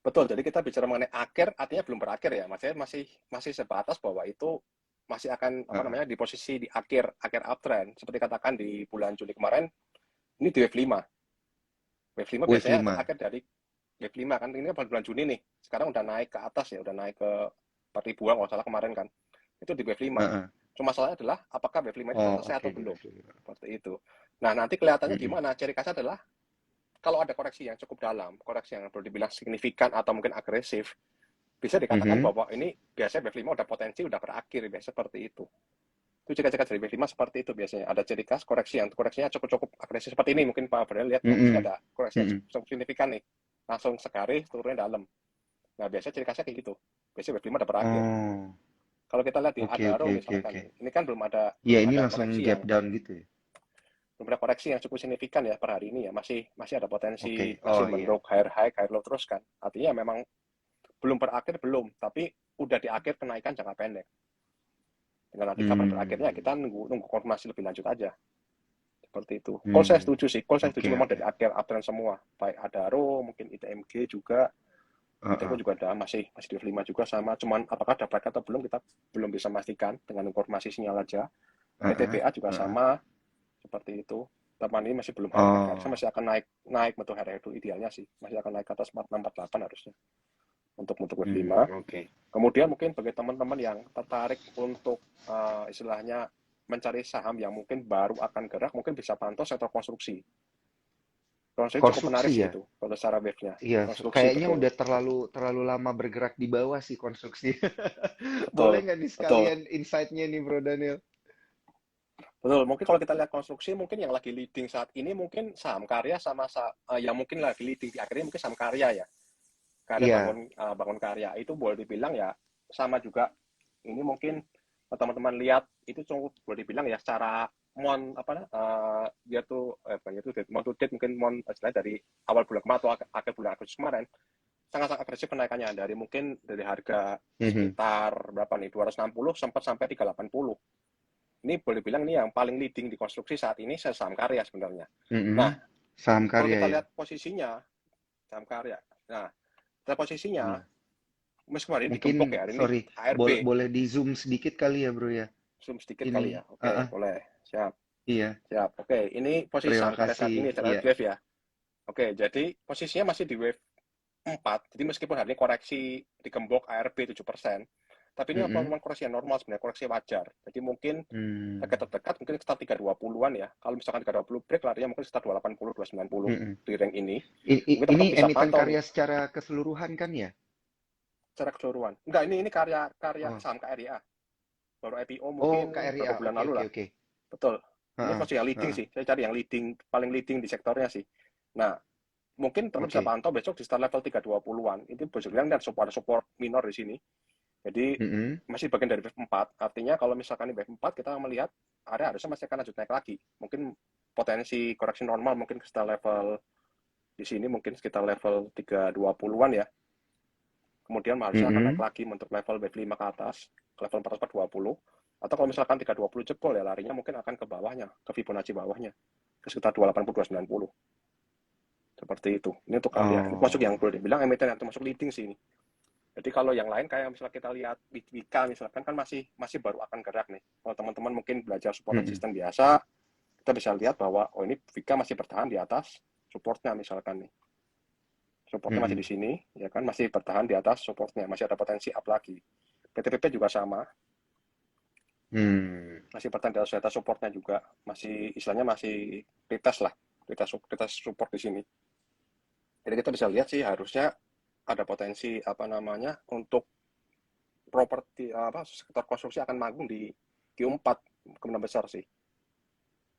Speaker 2: Betul. Jadi kita bicara mengenai akhir artinya belum berakhir ya. Maksudnya masih masih sebatas bahwa itu masih akan apa
Speaker 3: Heeh.
Speaker 2: namanya di posisi di akhir uptrend seperti katakan di bulan Juli kemarin ini di wave 5. Wave 5
Speaker 3: Wave
Speaker 2: biasanya
Speaker 3: 5.
Speaker 2: terakhir dari wave 5 kan ini kan bulan Juni nih. Sekarang udah naik ke atas ya, udah naik ke 4 ribuan kalau salah kemarin kan. Itu di wave 5.
Speaker 3: Heeh.
Speaker 2: Cuma masalahnya adalah apakah wave 5 itu sudah
Speaker 3: Oh,
Speaker 2: selesai
Speaker 3: oke
Speaker 2: atau
Speaker 3: di
Speaker 2: belum.
Speaker 3: wave 5.
Speaker 2: Seperti itu. Nah, nanti kelihatannya
Speaker 3: Mm-mm.
Speaker 2: gimana? Ciri khasnya adalah kalau ada koreksi yang cukup dalam, koreksi yang perlu dibilang signifikan atau mungkin agresif, bisa dikatakan
Speaker 3: Mhm.
Speaker 2: bahwa ini biasanya wave 5 udah potensi, udah berakhir, biasa seperti itu. Itu ciri-ciri dari wave 5 seperti itu biasanya. Ada ciri khas koreksi yang koreksinya cukup-cukup agresif. Seperti ini mungkin Pak Bernal lihat, oh ini
Speaker 3: Mm-mm.
Speaker 2: ada koreksi yang
Speaker 3: Mm-mm.
Speaker 2: cukup signifikan nih. Langsung segaris turunnya dalam. Nah, biasanya ciri khasnya kayak gitu. Biasanya wave 5 udah berakhir.
Speaker 3: Oh,
Speaker 2: Kalau kita lihat di
Speaker 3: oke
Speaker 2: Adaro
Speaker 3: oke oke
Speaker 2: misalkan
Speaker 3: oke.
Speaker 2: nih, ini kan
Speaker 3: Ya
Speaker 2: belum
Speaker 3: ini
Speaker 2: ada
Speaker 3: langsung
Speaker 2: koreksi
Speaker 3: gap
Speaker 2: yang
Speaker 3: down gitu ya.
Speaker 2: cukup signifikan ya per hari ini ya, masih ada potensi,
Speaker 3: Oke.
Speaker 2: masih
Speaker 3: Oh iya.
Speaker 2: bentuk higher high, higher low terus kan. Artinya memang belum berakhir belum, tapi udah di akhir kenaikan jangka pendek. Dengan nanti kapan berakhirnya
Speaker 3: Hmm.
Speaker 2: kita nunggu konfirmasi lebih lanjut aja. Seperti itu. Call saya
Speaker 3: Hmm.
Speaker 2: setuju sih. Call saya
Speaker 3: Oke
Speaker 2: setuju memang
Speaker 3: oke.
Speaker 2: dari akhir uptrend semua. Baik Adaro, mungkin ITMG juga, ITMG
Speaker 3: Heeh.
Speaker 2: juga ada masih di 5 juga sama. Cuman apakah ada break atau belum kita belum bisa memastikan dengan informasi sinyal aja.
Speaker 3: Heeh.
Speaker 2: PTBA juga
Speaker 3: Heeh.
Speaker 2: sama seperti itu. Teman ini masih belum higher high. Saya
Speaker 3: Oh.
Speaker 2: masih akan naik bentuk higher high itu idealnya sih. Masih akan naik ke atas 4648 harusnya untuk wave 5.
Speaker 3: Oke.
Speaker 2: Kemudian mungkin bagi teman-teman yang tertarik untuk istilahnya mencari saham yang mungkin baru akan gerak, mungkin bisa pantau sektor konstruksi. Konstruksi cukup
Speaker 3: Konstruksi
Speaker 2: menarik sih
Speaker 3: ya?
Speaker 2: itu, kalau secara wave-nya.
Speaker 3: Iya,
Speaker 2: Konstruksi,
Speaker 3: kayaknya
Speaker 2: betul.
Speaker 3: udah terlalu lama bergerak di bawah sih konstruksi. Boleh
Speaker 2: Betul,
Speaker 3: nggak nih
Speaker 2: betul.
Speaker 3: sekalian insight-nya nih Bro Daniel?
Speaker 2: Betul, mungkin kalau kita lihat konstruksi, mungkin yang lagi leading saat ini mungkin saham karya sama yang mungkin lagi leading di akhirnya mungkin saham karya ya. Karya
Speaker 3: Iya.
Speaker 2: bangun karya. Itu boleh dibilang ya sama juga. Ini mungkin teman-teman lihat itu cukup boleh dibilang ya secara dia tuh bukan itu month to date mungkin istilahnya dari awal bulan kemarin atau akhir bulan Agustus kemarin sangat-sangat agresif kenaikannya dari mungkin dari harga
Speaker 3: Mhm.
Speaker 2: sekitar berapa nih 260 sempat sampai 380. Ini boleh bilang ini yang paling leading di konstruksi saat ini saham karya sebenarnya. Nah,
Speaker 3: Mhm. Saham
Speaker 2: kalau
Speaker 3: karya
Speaker 2: kita
Speaker 3: ya.
Speaker 2: lihat posisinya saham karya. Nah, kita posisinya
Speaker 3: Iya.
Speaker 2: meskipun hari ini
Speaker 3: Mungkin
Speaker 2: digembok ya, hari ini
Speaker 3: sorry,
Speaker 2: HRB
Speaker 3: boleh boleh di zoom sedikit kali ya Bro ya.
Speaker 2: zoom sedikit kali
Speaker 3: Ini,
Speaker 2: ya. Oke,
Speaker 3: ah,
Speaker 2: boleh. Siap.
Speaker 3: iya.
Speaker 2: Siap. Oke, ini posisi
Speaker 3: Terima
Speaker 2: saham karya saat
Speaker 3: kasih.
Speaker 2: ini secara
Speaker 3: Iya.
Speaker 2: wave ya. Oke, jadi posisinya masih di wave 4. Jadi meskipun hari ini koreksi digembok ARB 7%, tapi ini
Speaker 3: Mhm.
Speaker 2: memang koreksi yang normal sebenarnya, koreksi wajar. Jadi mungkin
Speaker 3: Hmm.
Speaker 2: target terdekat mungkin sekitar 320-an ya. Kalau misalkan 320 break larinya mungkin sekitar 280, 290
Speaker 3: Mhm.
Speaker 2: di rank ini.
Speaker 3: I-
Speaker 2: Mungkin teman
Speaker 3: ini
Speaker 2: bisa
Speaker 3: emiten
Speaker 2: pantau nih
Speaker 3: karya secara keseluruhan kan ya?
Speaker 2: secara keseluruhan. Enggak, ini karya
Speaker 3: Oh.
Speaker 2: saham KRIA. Baru IPO
Speaker 3: Oh,
Speaker 2: mungkin beberapa
Speaker 3: KRIA.
Speaker 2: bulan
Speaker 3: Oke
Speaker 2: lalu
Speaker 3: oke
Speaker 2: lah.
Speaker 3: oke.
Speaker 2: Betul. Ini
Speaker 3: Heeh.
Speaker 2: posisi yang leading
Speaker 3: Heeh.
Speaker 2: sih. Saya cari yang leading, paling leading di sektornya sih. Nah, mungkin teman bisa
Speaker 3: Oke.
Speaker 2: pantau besok di start level 320-an. Itu bisa bilang dan support minor di sini. Jadi
Speaker 3: Mhm.
Speaker 2: masih bagian dari wave 4. Artinya kalau misalkan di wave 4 kita melihat area harusnya masih akan lanjut naik lagi. Mungkin potensi koreksi normal mungkin ke start level di sini mungkin sekitar level 320-an ya. Kemudian harusnya akan naik
Speaker 3: Mhm.
Speaker 2: lagi untuk level wave 5 ke atas, ke level 420. Atau kalau misalkan 320 jebol ya larinya mungkin akan ke bawahnya, ke Fibonacci bawahnya, ke sekitar 280, 290. Seperti itu. Ini untuk karya. Ini masuk yang
Speaker 3: Oh.
Speaker 2: boleh dibilang emiten yang termasuk leading sih ini. Jadi kalau yang lain kayak misalnya kita lihat Wika misalkan kan masih baru akan gerak nih. Kalau teman-teman mungkin belajar support
Speaker 3: Mhm.
Speaker 2: resisten biasa, kita bisa lihat bahwa oh ini Wika masih bertahan di atas supportnya misalkan nih. Supportnya masih
Speaker 3: Mhm.
Speaker 2: di sini, ya kan masih bertahan di atas supportnya, masih ada potensi up lagi. PTPP juga sama,
Speaker 3: Hmm.
Speaker 2: masih bertahan di atas supportnya juga, masih istilahnya masih retest lah, retest support di sini. Jadi kita bisa lihat sih harusnya ada potensi apa namanya untuk properti sektor konstruksi akan manggung di Q4 kemungkinan besar sih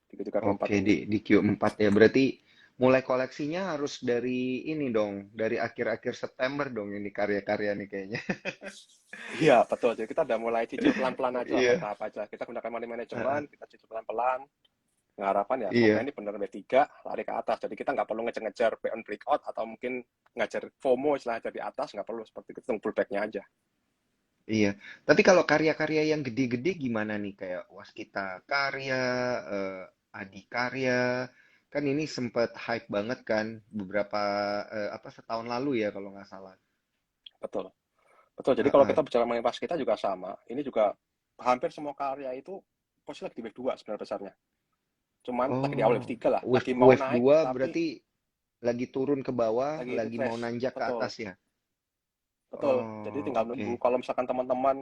Speaker 2: di Q3 Q4
Speaker 3: Oke,
Speaker 2: ini.
Speaker 3: di Q4 ya. Berarti mulai koleksinya harus dari ini dong, dari akhir-akhir September dong ini karya-karya nih kayaknya.
Speaker 2: Iya betul, jadi kita udah mulai cicil pelan-pelan aja lah,
Speaker 3: Iya.
Speaker 2: bertahap aja. Kita gunakan money
Speaker 3: Heeh.
Speaker 2: management, kita cicil pelan-pelan. Harapan ya semoga
Speaker 3: Iya.
Speaker 2: ini benar B3 lari ke atas. Jadi kita nggak perlu ngejar-ngejar buy on breakout atau mungkin ngajar FOMO istilah dari atas, nggak perlu seperti itu, tunggu pullback-nya aja.
Speaker 3: Iya. Tapi kalau karya-karya yang gede-gede gimana nih kayak Waskita Karya, eh, Adi Karya, kan ini sempet hype banget kan beberapa apa setahun lalu ya kalau nggak salah.
Speaker 2: Betul. Betul. Jadi kalau kita
Speaker 3: Heeh.
Speaker 2: bicara mengenai pas kita juga sama. Ini juga hampir semua karya itu posisi lagi di wave 2 sebenarnya besarnya. Cuman lagi di awal wave
Speaker 3: Oh,
Speaker 2: 3 lah,
Speaker 3: wave
Speaker 2: lagi mau
Speaker 3: wave
Speaker 2: naik
Speaker 3: 2
Speaker 2: tapi
Speaker 3: berarti lagi turun ke bawah,
Speaker 2: lagi
Speaker 3: lagi mau
Speaker 2: refresh.
Speaker 3: nanjak ke
Speaker 2: Betul,
Speaker 3: atas ya?
Speaker 2: betul. Jadi
Speaker 3: Oh,
Speaker 2: tinggal
Speaker 3: oke.
Speaker 2: nunggu kalau misalkan teman-teman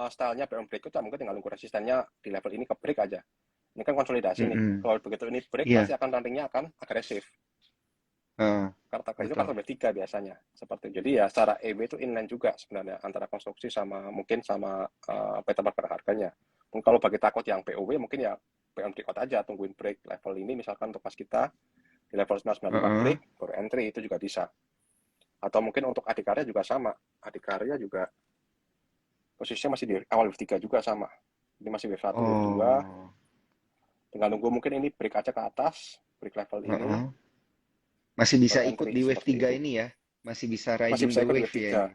Speaker 2: stylenya BM breakout ya mungkin tinggal nunggu resistennya di level ini ke break aja. Ini kan konsolidasi nih.
Speaker 3: Mm-mm.
Speaker 2: Kalau begitu ini break pasti
Speaker 3: Iya,
Speaker 2: akan running-nya akan agresif.
Speaker 3: heeh,
Speaker 2: Karena itu
Speaker 3: betul.
Speaker 2: karena B3 biasanya. Seperti jadi ya secara EW itu inline juga sebenarnya antara konstruksi sama mungkin sama peta pergerakan harganya. Mungkin kalau bagi takut yang POW mungkin ya PM breakout aja, tungguin break level ini misalkan untuk pas kita di level 995
Speaker 3: Heeh.
Speaker 2: break baru entry itu juga bisa. Atau mungkin untuk adik karya juga sama. Adik karya juga posisinya masih di awal wave 3 juga sama. Ini masih wave 1, wave 2.
Speaker 3: Oh,
Speaker 2: Tinggal nunggu mungkin ini break aja ke atas, break level ini
Speaker 3: heeh. Masih bisa
Speaker 2: baru
Speaker 3: ikut
Speaker 2: entry
Speaker 3: di wave
Speaker 2: seperti
Speaker 3: 3
Speaker 2: itu.
Speaker 3: ini ya? Masih bisa
Speaker 2: Masih
Speaker 3: riding
Speaker 2: bisa
Speaker 3: the
Speaker 2: ikut di
Speaker 3: wave
Speaker 2: wave
Speaker 3: ya
Speaker 2: 3.
Speaker 3: ini?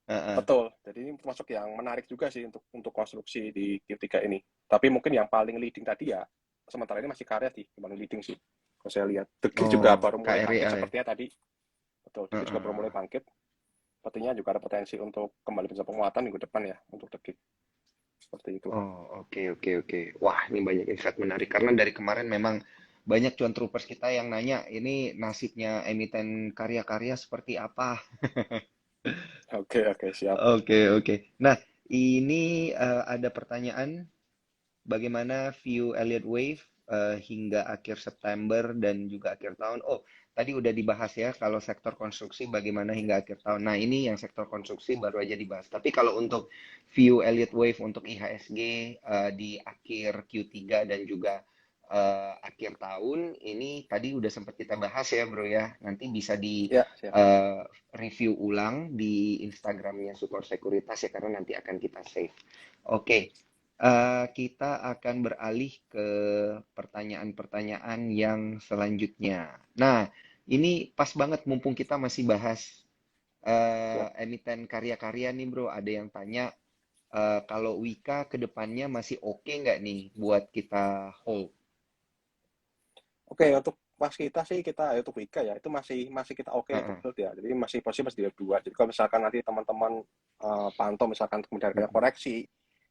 Speaker 3: Heeh.
Speaker 2: Betul. Jadi ini termasuk yang menarik juga sih untuk konstruksi di Q3 ini. Tapi mungkin yang paling leading tadi ya, sementara ini masih karya sih, yang paling leading sih. Kalau saya lihat, Degi juga
Speaker 3: Oh,
Speaker 2: baru mulai bangkit
Speaker 3: KREA ya?
Speaker 2: sepertinya tadi. Betul, Degi juga baru mulai
Speaker 3: Heeh.
Speaker 2: bangkit. Sepertinya juga ada potensi untuk kembali bisa penguatan minggu depan ya, untuk Degi. Seperti itu.
Speaker 3: Oh, oke, oke, oke. Wah, ini banyak insight menarik. Karena dari kemarin memang banyak cuan troopers kita yang nanya, ini nasibnya emiten karya-karya seperti apa?
Speaker 2: Oke, oke, siap.
Speaker 3: Oke, oke. Nah, ini ada pertanyaan, bagaimana view Elliott Wave hingga akhir September dan juga akhir tahun? Oh, tadi udah dibahas ya, kalau sektor konstruksi bagaimana hingga akhir tahun. Nah, ini yang sektor konstruksi baru aja dibahas. Tapi kalau untuk view Elliott Wave untuk IHSG di akhir Q3 dan juga akhir tahun, ini tadi udah sempat kita bahas ya, Bro ya. Nanti bisa di
Speaker 2: Ya, siap.
Speaker 3: review ulang di Instagramnya Sukor Sekuritas ya, karena nanti akan kita save. Oke. Kita akan beralih ke pertanyaan-pertanyaan yang selanjutnya. Nah, ini pas banget mumpung kita masih bahas
Speaker 2: Siap.
Speaker 3: emiten karya-karya nih bro. Ada yang tanya kalau Wika ke depannya masih oke nggak nih buat kita hold?
Speaker 2: Oke, untuk pas kita sih kita untuk Wika ya itu masih masih kita oke untuk
Speaker 3: Heeh.
Speaker 2: hold ya. Jadi masih posisi masih di wave 2. Jadi kalau misalkan nanti teman-teman pantau misalkan kemudian harganya koreksi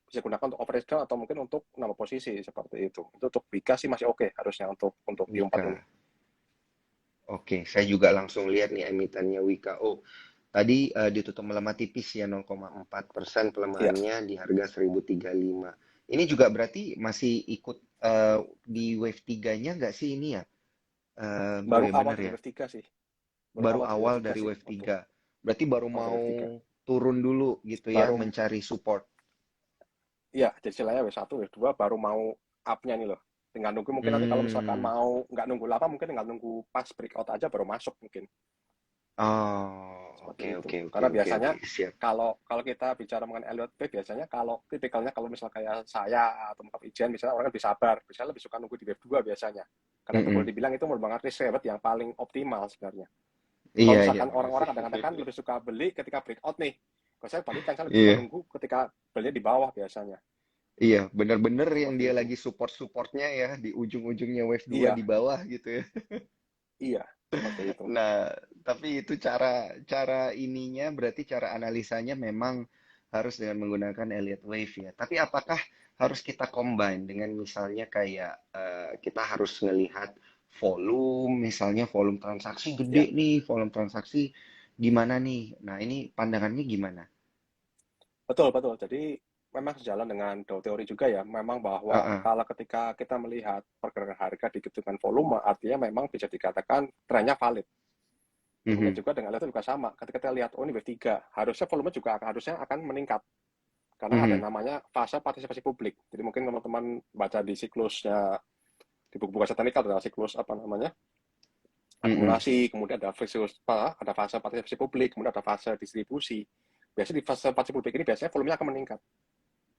Speaker 2: bisa gunakan untuk average down atau mungkin untuk nambah posisi seperti itu. Itu untuk Wika sih masih oke harusnya untuk Q4
Speaker 3: Wika.
Speaker 2: ini.
Speaker 3: Oke, saya juga langsung lihat nih emitennya Wika. Oh, tadi ditutup melemah tipis ya 0,4%
Speaker 2: Iya,
Speaker 3: pelemahannya di harga 1035. Ini juga berarti masih ikut di wave 3-nya nggak sih ini ya? Bro
Speaker 2: baru
Speaker 3: ya
Speaker 2: awal
Speaker 3: bener
Speaker 2: dari
Speaker 3: ya?
Speaker 2: wave 3 sih. Baru
Speaker 3: Baru
Speaker 2: awal dari
Speaker 3: awal
Speaker 2: wave 3
Speaker 3: dari
Speaker 2: sih
Speaker 3: wave
Speaker 2: untuk
Speaker 3: 3. Berarti baru
Speaker 2: awal dari
Speaker 3: mau
Speaker 2: wave 3.
Speaker 3: turun dulu gitu ya,
Speaker 2: Baru
Speaker 3: mencari support.
Speaker 2: iya, jadi istilahnya wave 1 wave 2 baru mau up-nya nih loh. Tinggal nunggu mungkin nanti kalau misalkan
Speaker 3: Hmm.
Speaker 2: mau nggak nunggu lama mungkin tinggal nunggu pas breakout aja baru masuk mungkin.
Speaker 3: Oh,
Speaker 2: Seperti
Speaker 3: oke,
Speaker 2: itu.
Speaker 3: oke, oke,
Speaker 2: Karena
Speaker 3: oke,
Speaker 2: biasanya
Speaker 3: oke, siap.
Speaker 2: kalau kita bicara mengenai Elliott Wave biasanya kalau tipikalnya kalau misal kayak saya atau Mbak Ijen misalnya orang lebih sabar, biasanya lebih suka nunggu di wave 2 biasanya. Karena itu boleh
Speaker 3: Mm-mm.
Speaker 2: dibilang itu merupakan risk reward yang paling optimal sebenarnya. Kalau
Speaker 3: Iya, iya,
Speaker 2: misalkan
Speaker 3: bener sih.
Speaker 2: orang-orang kadang-kadang kan lebih suka beli ketika breakout nih. Kalau saya balikan, saya lebih suka
Speaker 3: Iya.
Speaker 2: nunggu ketika beli di bawah biasanya.
Speaker 3: Iya, bener-bener yang
Speaker 2: Seperti
Speaker 3: dia
Speaker 2: itu.
Speaker 3: lagi support-supportnya ya di ujung-ujungnya wave 2
Speaker 2: Iya,
Speaker 3: di bawah gitu ya.
Speaker 2: iya, seperti itu.
Speaker 3: Nah, tapi itu cara cara ininya berarti cara analisanya memang harus dengan menggunakan Elliott Wave ya. Tapi apakah harus kita combine dengan misalnya kayak kita harus melihat volume, misalnya volume transaksi
Speaker 2: Ya,
Speaker 3: gede nih, volume transaksi gimana nih? Nah, ini pandangannya gimana?
Speaker 2: betul, betul. Jadi memang sejalan dengan Dow teori juga ya, memang bahwa
Speaker 3: Heeh.
Speaker 2: kalau ketika kita melihat pergerakan harga diikuti dengan volume, artinya memang bisa dikatakan trennya valid. Demikian
Speaker 3: Mhm.
Speaker 2: juga dengan itu juga sama. Ketika kita lihat, oh ini wave 3, harusnya volume juga harusnya akan meningkat. Karena ada
Speaker 3: Mhm.
Speaker 2: namanya fase partisipasi publik. Jadi mungkin teman-teman baca di siklusnya, di buku-buku teknikal ada siklus apa namanya,
Speaker 3: Mhm.
Speaker 2: akumulasi, kemudian ada fase partisipasi publik, kemudian ada fase distribusi. Biasanya di fase partisipasi publik ini biasanya volumenya akan meningkat.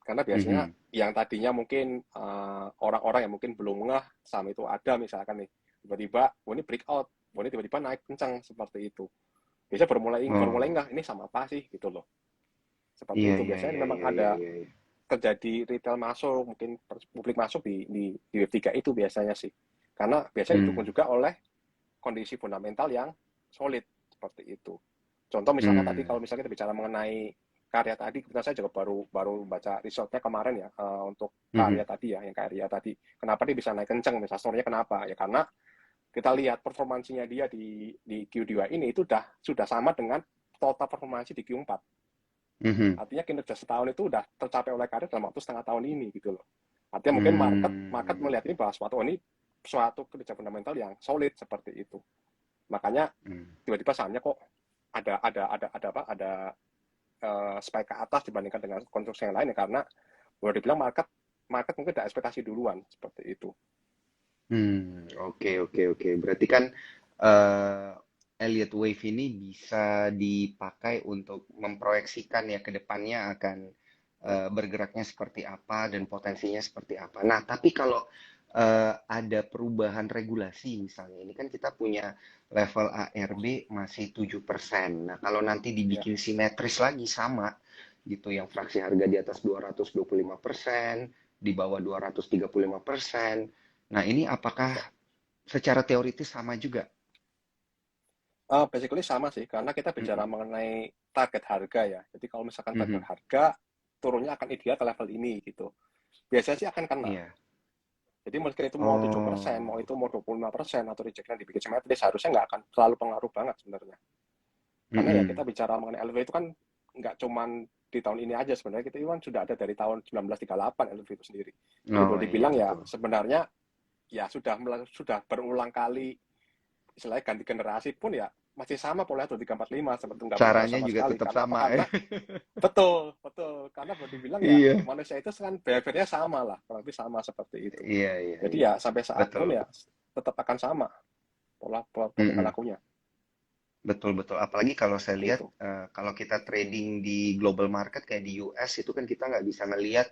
Speaker 2: Karena biasanya
Speaker 3: Mhm.
Speaker 2: yang tadinya mungkin orang-orang yang mungkin belum ngeh saham itu ada misalkan nih, tiba-tiba, oh ini breakout, oh ini tiba-tiba naik kencang seperti itu. Biasanya baru mulai
Speaker 3: Oh,
Speaker 2: ngeh, ini sama apa sih gitu loh. Seperti
Speaker 3: iya,
Speaker 2: itu.
Speaker 3: iya,
Speaker 2: Biasanya
Speaker 3: iya,
Speaker 2: memang
Speaker 3: iya, iya,
Speaker 2: ada
Speaker 3: iya, iya.
Speaker 2: terjadi retail masuk, mungkin publik masuk di web 3 itu biasanya sih. Karena biasanya didukung
Speaker 3: Hmm.
Speaker 2: juga oleh kondisi fundamental yang solid seperti itu. Contoh misalkan tadi
Speaker 3: Hmm.
Speaker 2: kalau misalnya kita bicara mengenai karya tadi, kebetulan saya juga baru baru baca resultnya kemarin ya, untuk
Speaker 3: Mhm.
Speaker 2: karya tadi ya, yang karya tadi. Kenapa dia bisa naik kenceng, misalnya story-nya kenapa? Ya karena kita lihat performansinya dia di Q2 ini itu sudah sama dengan total performansi di Q4.
Speaker 3: Mhm.
Speaker 2: Artinya kinerja setahun itu udah tercapai oleh karir dalam waktu setengah tahun ini gitu loh. Artinya mungkin market
Speaker 3: Hmm.
Speaker 2: melihat ini bahwa suatu kinerja fundamental yang solid seperti itu. Makanya
Speaker 3: Hmm.
Speaker 2: tiba-tiba sahamnya kok ada spike ke atas dibandingkan dengan konstruksi yang lain ya, karena boleh dibilang market mungkin ada ekspektasi duluan seperti itu.
Speaker 3: Oke, oke, oke. Berarti kan eh Elliott Wave ini bisa dipakai untuk memproyeksikan ya ke depannya akan bergeraknya seperti apa dan potensinya seperti apa. Nah, tapi kalau ada perubahan regulasi misalnya, ini kan kita punya level ARB masih 7%. Nah, kalau nanti
Speaker 2: Ya.
Speaker 3: dibikin simetris lagi sama gitu, yang fraksi harga di atas 225%, di bawah 235%. Nah, ini apakah secara teoritis sama juga?
Speaker 2: Basically sama sih, karena kita bicara
Speaker 3: Mhm.
Speaker 2: mengenai target harga ya. Jadi kalau misalkan target
Speaker 3: Mhm.
Speaker 2: harga turunnya akan ideal ke level ini gitu. Biasanya sih akan kena.
Speaker 3: Iya.
Speaker 2: Jadi mungkin itu mau 7%, mau
Speaker 3: Oh.
Speaker 2: itu mau 25%, atau rejectnya dibikin simetris, harusnya nggak akan terlalu pengaruh banget sebenarnya. Karena ya kita
Speaker 3: Mhm.
Speaker 2: bicara mengenai LV itu kan nggak cuman di tahun ini aja sebenarnya, kita kan sudah ada dari tahun 1938 LV itu sendiri. Jadi
Speaker 3: Oh
Speaker 2: boleh
Speaker 3: iya
Speaker 2: dibilang ya
Speaker 3: betul.
Speaker 2: sebenarnya ya sudah berulang kali, istilahnya ganti generasi pun ya masih sama polanya 2345, seperti nggak berubah
Speaker 3: Caranya
Speaker 2: sama
Speaker 3: juga
Speaker 2: sekali.
Speaker 3: tetap
Speaker 2: Karena apa?
Speaker 3: sama ya.
Speaker 2: Karena betul, betul. Karena boleh dibilang ya
Speaker 3: Iya.
Speaker 2: manusia itu kan behaviornya sama lah, kurang lebih sama seperti itu.
Speaker 3: Iya, iya,
Speaker 2: Jadi
Speaker 3: iya.
Speaker 2: ya sampai saat
Speaker 3: Betul.
Speaker 2: pun ya tetap akan sama pola pola tingkah
Speaker 3: Mhm.
Speaker 2: lakunya
Speaker 3: Betul, betul. Apalagi kalau saya lihat,
Speaker 2: gitu.
Speaker 3: kalau kita trading di global market kayak di US itu kan kita nggak bisa ngelihat,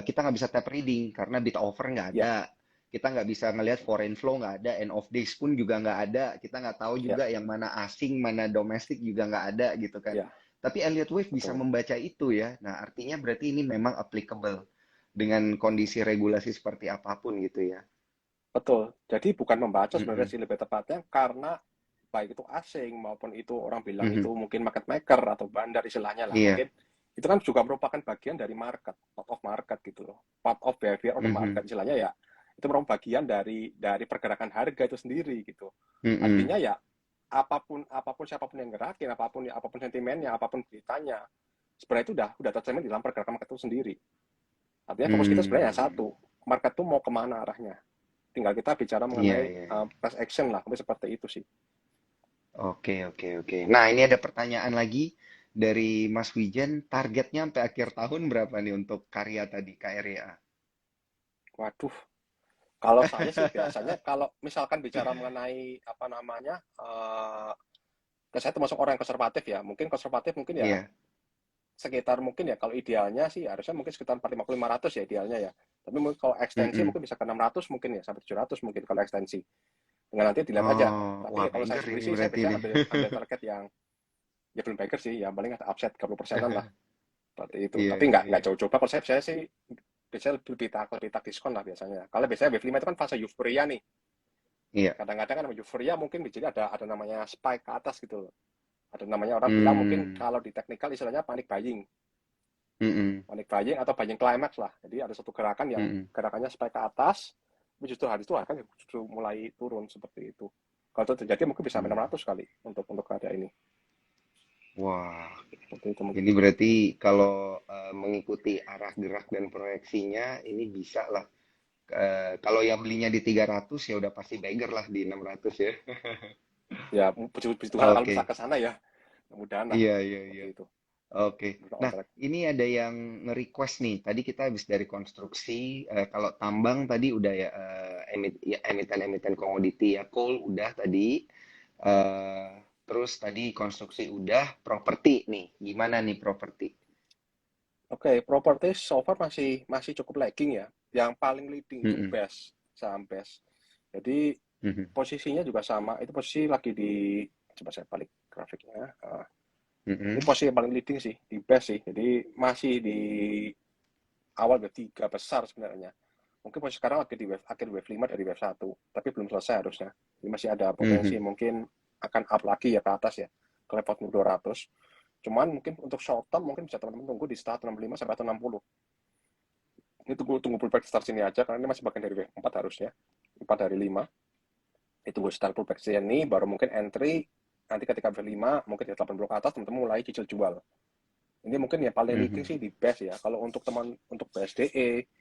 Speaker 3: kita nggak bisa tap reading karena bid offer nggak
Speaker 2: Ya,
Speaker 3: ada. Kita nggak bisa ngelihat foreign flow nggak ada, end of days pun juga nggak ada. Kita nggak tahu
Speaker 2: ya,
Speaker 3: juga yang mana asing, mana domestik juga nggak ada gitu kan.
Speaker 2: ya,
Speaker 3: Tapi Elliott Wave bisa
Speaker 2: betul.
Speaker 3: membaca itu ya. Nah, artinya berarti ini memang applicable dengan kondisi regulasi seperti apapun gitu ya.
Speaker 2: Betul. Jadi bukan membaca sebenarnya
Speaker 3: Mhm.
Speaker 2: sih lebih tepatnya, karena baik itu asing maupun itu orang bilang itu
Speaker 3: Mhm.
Speaker 2: mungkin market maker atau bandar istilahnya lah,
Speaker 3: Iya.
Speaker 2: mungkin itu kan juga merupakan bagian dari market, part of market gitu loh. Part of behavior of the market
Speaker 3: Mhm.
Speaker 2: istilahnya ya. Itu merupakan bagian dari pergerakan harga itu sendiri gitu. Artinya
Speaker 3: Mhm.
Speaker 2: ya apapun apapun siapapun yang gerakin, apapun sentimennya, apapun beritanya, sebenarnya itu udah tercermin di dalam pergerakan market itu sendiri. Artinya fokus kita sebenarnya yang
Speaker 3: Hmm.
Speaker 2: satu, market tuh mau kemana arahnya. Tinggal kita bicara
Speaker 3: Iya,
Speaker 2: mengenai
Speaker 3: iya, iya.
Speaker 2: price action lah, mungkin seperti itu sih.
Speaker 3: Oke, oke, oke. Nah, ini ada pertanyaan lagi dari Mas Wijen. Targetnya sampai akhir tahun berapa nih untuk karya tadi, KRYA?
Speaker 2: Waduh, kalau saya sih biasanya kalau misalkan bicara mengenai apa namanya, saya termasuk orang yang konservatif ya. Mungkin konservatif mungkin ya
Speaker 3: Iya.
Speaker 2: sekitar, mungkin ya kalau idealnya sih harusnya mungkin sekitar 450 500 ya idealnya ya. Tapi mungkin kalau ekstensi
Speaker 3: Mm-mm.
Speaker 2: mungkin bisa ke 600 mungkin ya, sampai 700 mungkin kalau ekstensi. Dengan nanti dilihat aja.
Speaker 3: Oh,
Speaker 2: Tapi
Speaker 3: wah
Speaker 2: ya kalau saya
Speaker 3: banker
Speaker 2: sendiri
Speaker 3: ini
Speaker 2: sih saya
Speaker 3: berarti
Speaker 2: biasanya
Speaker 3: nih.
Speaker 2: ambil target yang ya belum baker sih, yang paling ada upset 30%-an lah seperti itu.
Speaker 3: Iya,
Speaker 2: Tapi
Speaker 3: iya,
Speaker 2: nggak
Speaker 3: iya.
Speaker 2: jauh-jauh. Kalau saya sih biasanya lebih tak diskon lah biasanya. Kalau biasanya wave 5 itu kan fase euforia nih.
Speaker 3: Iya.
Speaker 2: Kadang-kadang kan euforia mungkin jadi ada namanya spike ke atas gitu loh. Ada namanya, orang bilang mungkin
Speaker 3: Hmm.
Speaker 2: kalau di teknikal istilahnya panic buying.
Speaker 3: Mm-mm.
Speaker 2: Panic buying atau buying climax lah. Jadi ada satu gerakan yang
Speaker 3: Mm-mm.
Speaker 2: gerakannya spike ke atas, tapi justru hari itu harganya justru mulai turun seperti itu. Kalau itu terjadi mungkin bisa
Speaker 3: Hmm.
Speaker 2: 600 kali untuk karya ini.
Speaker 3: Wah,
Speaker 2: Seperti itu mungkin.
Speaker 3: ini berarti kalau mengikuti arah gerak dan proyeksinya, ini bisa lah. Kalau yang belinya di 300 ya udah pasti beggar lah di 600 ya.
Speaker 2: Ya, puji puji Tuhan kalau bisa
Speaker 3: Oke.
Speaker 2: ke sana ya. Mudah-mudahan lah
Speaker 3: Iya, iya,
Speaker 2: seperti
Speaker 3: iya.
Speaker 2: itu.
Speaker 3: Oke.
Speaker 2: On
Speaker 3: Nah,
Speaker 2: track.
Speaker 3: ini ada yang nge-request nih. Tadi kita habis dari konstruksi. Kalau tambang tadi udah ya, ya, emiten-emiten komoditi ya. Coal udah tadi. Eh, Terus tadi konstruksi udah. Properti nih. Gimana nih properti?
Speaker 2: Oke, properti so far masih masih cukup lagging ya. Yang paling leading itu
Speaker 3: Mm-mm.
Speaker 2: BES, saham BES. Jadi
Speaker 3: Mhm.
Speaker 2: posisinya juga sama. Itu posisi lagi di, coba saya balik grafiknya. Ini
Speaker 3: Mhm.
Speaker 2: posisi yang paling leading sih di BES sih. Jadi masih di awal wave 3 besar sebenarnya. Mungkin posisi sekarang lagi di wave akhir wave 5 dari wave 1, tapi belum selesai harusnya. Jadi masih ada potensi
Speaker 3: Mhm.
Speaker 2: mungkin akan up lagi ya ke atas ya, ke level 200. Cuman mungkin untuk short term mungkin bisa teman-teman tunggu di 165 sampai 160. Ini tunggu pullback start sini aja karena ini masih bagian dari wave 4 harusnya. 4 dari 5. Itu tunggu start pullback sini baru mungkin entry nanti ketika wave 5 mungkin di 80 ke atas teman-teman mulai cicil jual. Ini mungkin ya paling leading sih di best ya. Kalau untuk untuk BSDE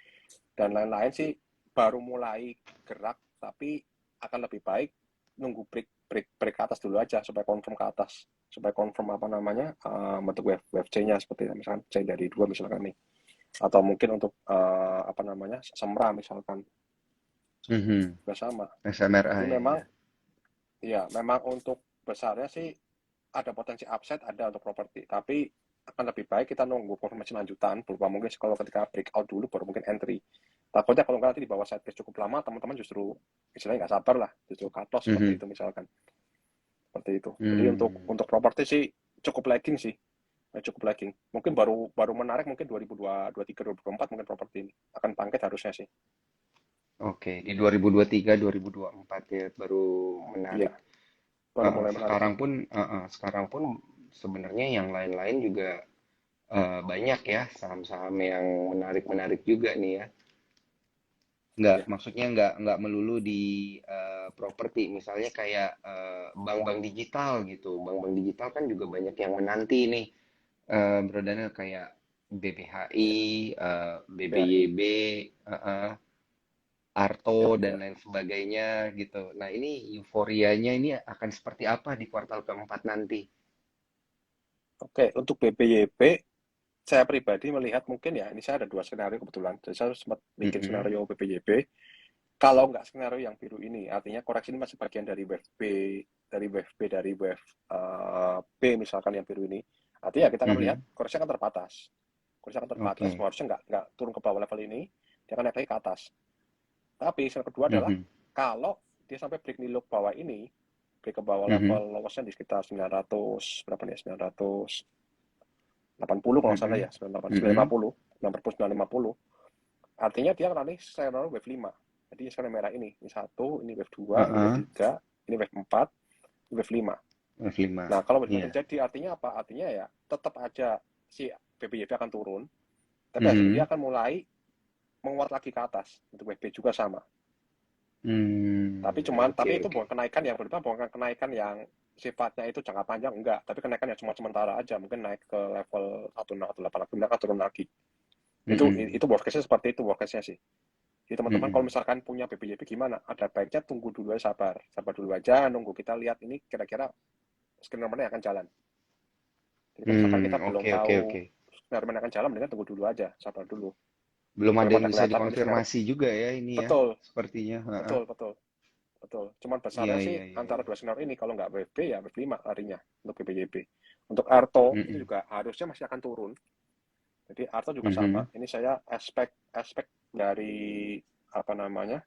Speaker 2: dan lain-lain sih baru mulai gerak tapi akan lebih baik nunggu break ke atas dulu aja supaya confirm ke atas, supaya confirm apa namanya bentuk wave C-nya seperti misalkan C dari 2 misalkan nih, atau mungkin untuk apa namanya semra misalkan juga sama.
Speaker 3: SMRA
Speaker 2: Jadi
Speaker 3: ya.
Speaker 2: memang ya memang untuk besarnya sih ada potensi upside ada untuk properti, tapi akan lebih baik kita nunggu konfirmasi lanjutan berupa mungkin kalau ketika breakout dulu baru mungkin entry. Takutnya kalau nggak nanti di bawah side case cukup lama teman-teman justru istilahnya nggak sabar lah, justru cut loss seperti itu misalkan. Seperti itu. Jadi untuk properti sih cukup lagging sih. Cukup lagging. Mungkin baru menarik mungkin 2023 2024 mungkin properti ini akan bangkit harusnya sih.
Speaker 3: Oke, di 2023 2024 ya baru menarik.
Speaker 2: Iya, baru mulai menarik.
Speaker 3: Sekarang pun sebenarnya yang lain-lain juga banyak ya saham-saham yang menarik-menarik juga nih ya. Maksudnya nggak melulu di properti, misalnya kayak bank-bank digital gitu. Bank-bank digital kan juga banyak yang menanti nih, Bro Daniel, kayak BBHI, BBYB, Arto dan lain sebagainya gitu. Nah, ini euforianya ini akan seperti apa di kuartal keempat nanti?
Speaker 2: Oke, untuk BBYB saya pribadi melihat mungkin ya, ini saya ada 2 skenario kebetulan. Jadi saya sempat bikin skenario BBYB. Kalau nggak skenario yang biru ini, artinya koreksi ini masih bagian dari wave B, dari wave B misalkan yang biru ini. Artinya kita akan melihat koreksi akan terbatas. Koreksi akan terbatas, harusnya nggak turun ke bawah level ini, dia akan naik lagi ke atas. Tapi yang kedua adalah kalau dia sampai break nilai bawah ini, break ke bawah level lowestnya di sekitar 900 berapa nih 980 kalau salah ya 950 950 artinya dia akan naik skenario wave 5. Jadi sekarang merah ini 1, ini wave 2, ini wave 3, ini wave 4, ini wave 5. Nah, kalau benar terjadi artinya apa? Artinya ya tetap aja si BBYP akan turun, tapi habis itu dia akan mulai menguat lagi ke atas. Untuk wave B juga sama. Tapi itu bukan kenaikan yang berbeda, bukan kenaikan yang sifatnya itu jangka panjang, enggak. Tapi kenaikan yang cuma sementara aja, mungkin naik ke level 108 kemudian akan turun lagi. Itu worst case-nya seperti itu worst case-nya sih. Jadi teman-teman kalau misalkan punya BBYP gimana? Ada baiknya tunggu dulu aja, sabar dulu aja, nunggu kita lihat ini kira-kira skenario mana yang akan jalan. Jadi kalau misalkan kita belum tahu skenario mana yang akan jalan, mendingan tunggu dulu aja, sabar dulu.
Speaker 3: Belum ada yang bisa dikonfirmasi juga ya ini ya.
Speaker 2: Betul.
Speaker 3: Sepertinya.
Speaker 2: Betul. Cuman besarnya sih antara dua skenario ini, kalau nggak wave B ya wave 5 larinya untuk BBYP. Untuk Arto itu juga harusnya masih akan turun. Jadi Arto juga sama. Ini saya aspek dari apa namanya?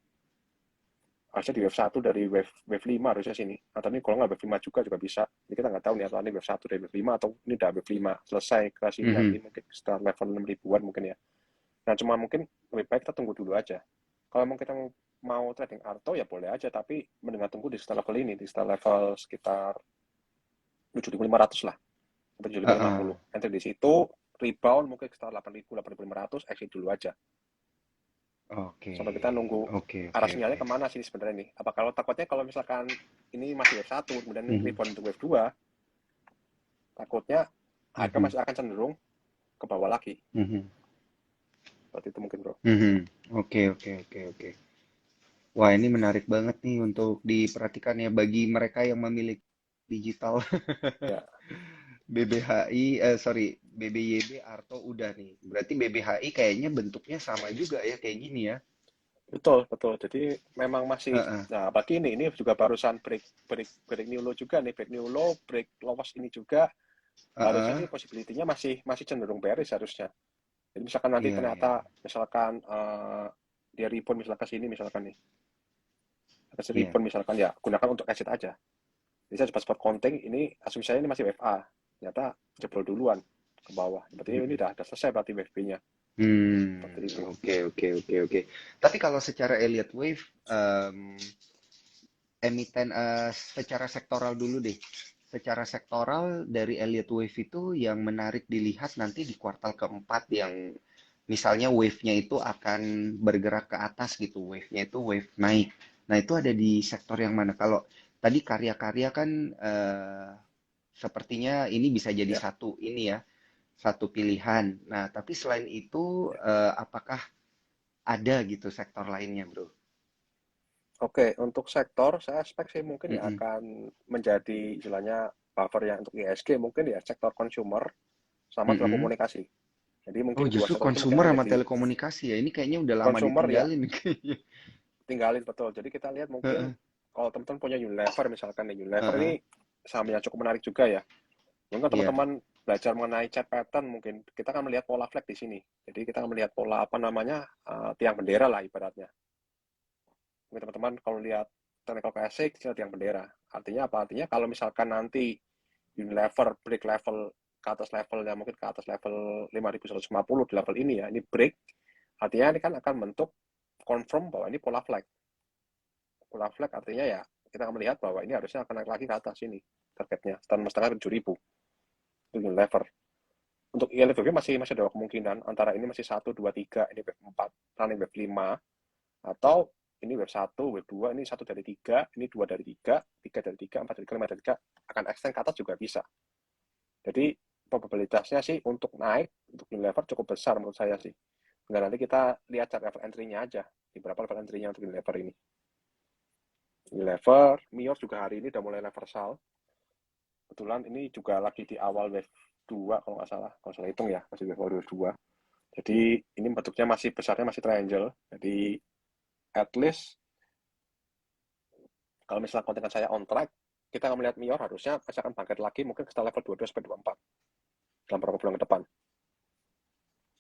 Speaker 2: Harusnya di wave 1 dari wave 5 harusnya sini. Atau ini kalau nggak wave 5 juga bisa. Jadi kita nggak tahu nih atau ini wave 1 dari wave 5 atau ini udah wave 5 selesai ke sini nanti mungkin sekitar level 6 ribuan mungkin ya. Nah, cuma mungkin lebih baik kita tunggu dulu aja. Kalau mau kita mau trading Arto ya boleh aja, tapi mendingan tunggu di sekitar level ini, di sekitar level sekitar 7.500 lah. Sampai 7.550. Nanti di situ rebound mungkin sekitar 8.000, 8.500, exit dulu aja. Sampai kita nunggu arah sinyalnya kemana sih sebenarnya nih. Apa kalau takutnya kalau misalkan ini masih wave 1, kemudian rebound untuk wave 2, takutnya harga masih akan cenderung ke bawah lagi. Seperti itu mungkin, bro.
Speaker 3: Oke. Wah, ini menarik banget nih untuk diperhatikan ya bagi mereka yang memiliki digital.
Speaker 2: Ya.
Speaker 3: BBYB, Arto udah nih. Berarti BBHI kayaknya bentuknya sama juga ya kayak gini ya.
Speaker 2: Betul. Jadi memang masih, nah apalagi ini juga barusan break new low juga nih, break new low, break lowest ini juga. Harusnya sih possibility-nya masih cenderung bearish harusnya. Jadi misalkan nanti ternyata misalkan dia rebound misalkan sini misalkan nih. Kasih rebound misalkan ya gunakan untuk exit aja. Bisa cepat counting ini asumsi saya ini masih wave A. Ternyata jebol duluan ke bawah. Berarti ini udah selesai berarti wave B-nya.
Speaker 3: Oke. Tapi kalau secara Elliott Wave emiten secara sektoral dulu deh. secara sektoral dari Elliott Wave itu yang menarik dilihat nanti di kuartal keempat yang misalnya wave-nya itu akan bergerak ke atas gitu, wave-nya itu wave naik. Nah, itu ada di sektor yang mana? Kalau tadi karya-karya kan sepertinya ini bisa jadi
Speaker 2: Ya.
Speaker 3: satu ini ya, satu pilihan. Nah, tapi selain itu apakah ada gitu sektor lainnya, Bro?
Speaker 2: Oke, untuk sektor saya expect sih mungkin ya
Speaker 3: Mm-mm.
Speaker 2: akan menjadi istilahnya buffer yang untuk ISG mungkin ya sektor consumer sama
Speaker 3: Mm-mm.
Speaker 2: telekomunikasi. Jadi
Speaker 3: Oh,
Speaker 2: mungkin dua
Speaker 3: justru
Speaker 2: sektor itu mungkin
Speaker 3: konsumer
Speaker 2: akan
Speaker 3: sama
Speaker 2: jadi
Speaker 3: telekomunikasi ya. Ini kayaknya udah lama
Speaker 2: consumer ya,
Speaker 3: ditinggalin nih kayaknya.
Speaker 2: tinggalin betul. Jadi kita lihat mungkin
Speaker 3: Heeh,
Speaker 2: kalau teman-teman punya Unilever misalkan nih, Unilever
Speaker 3: heeh.
Speaker 2: ini saham yang cukup menarik juga ya. Mungkin
Speaker 3: Iya.
Speaker 2: teman-teman belajar mengenai chart pattern mungkin kita akan melihat pola flag di sini. Jadi kita akan melihat pola apa namanya tiang bendera lah ibaratnya. Mungkin teman-teman kalau lihat technical classic tiang bendera. Artinya apa? Artinya kalau misalkan nanti Unilever break level ke atas levelnya mungkin ke atas level 5.150 di level ini ya, ini break. Artinya ini kan akan bentuk confirm bahwa ini pola flag. Pola flag artinya ya kita akan melihat bahwa ini harusnya akan naik lagi ke atas ini targetnya setengah 7.000 itu Unilever. Untuk ILFB masih masih ada kemungkinan antara ini masih 1, 2, 3, ini wave 4, running wave 5, atau ini wave 1, wave 2, ini 1 dari 3, ini 2 dari 3, 3 dari 3, 4 dari 3, 5 dari 3, akan extend ke atas juga bisa. Jadi probabilitasnya sih untuk naik, untuk Unilever cukup besar menurut saya sih. Tinggal nanti kita lihat chart level entry-nya aja, di berapa level entry-nya untuk Unilever ini. Unilever, Mior juga hari ini udah mulai reversal. Kebetulan ini juga lagi di awal wave 2 kalau nggak salah, kalau salah hitung ya, masih wave 2. Jadi ini bentuknya masih besarnya masih triangle. Jadi at least kalau misalnya konten saya on track, kita akan melihat Mior harusnya masih akan bangkit lagi mungkin ke level 22 sampai 24 dalam beberapa bulan ke depan.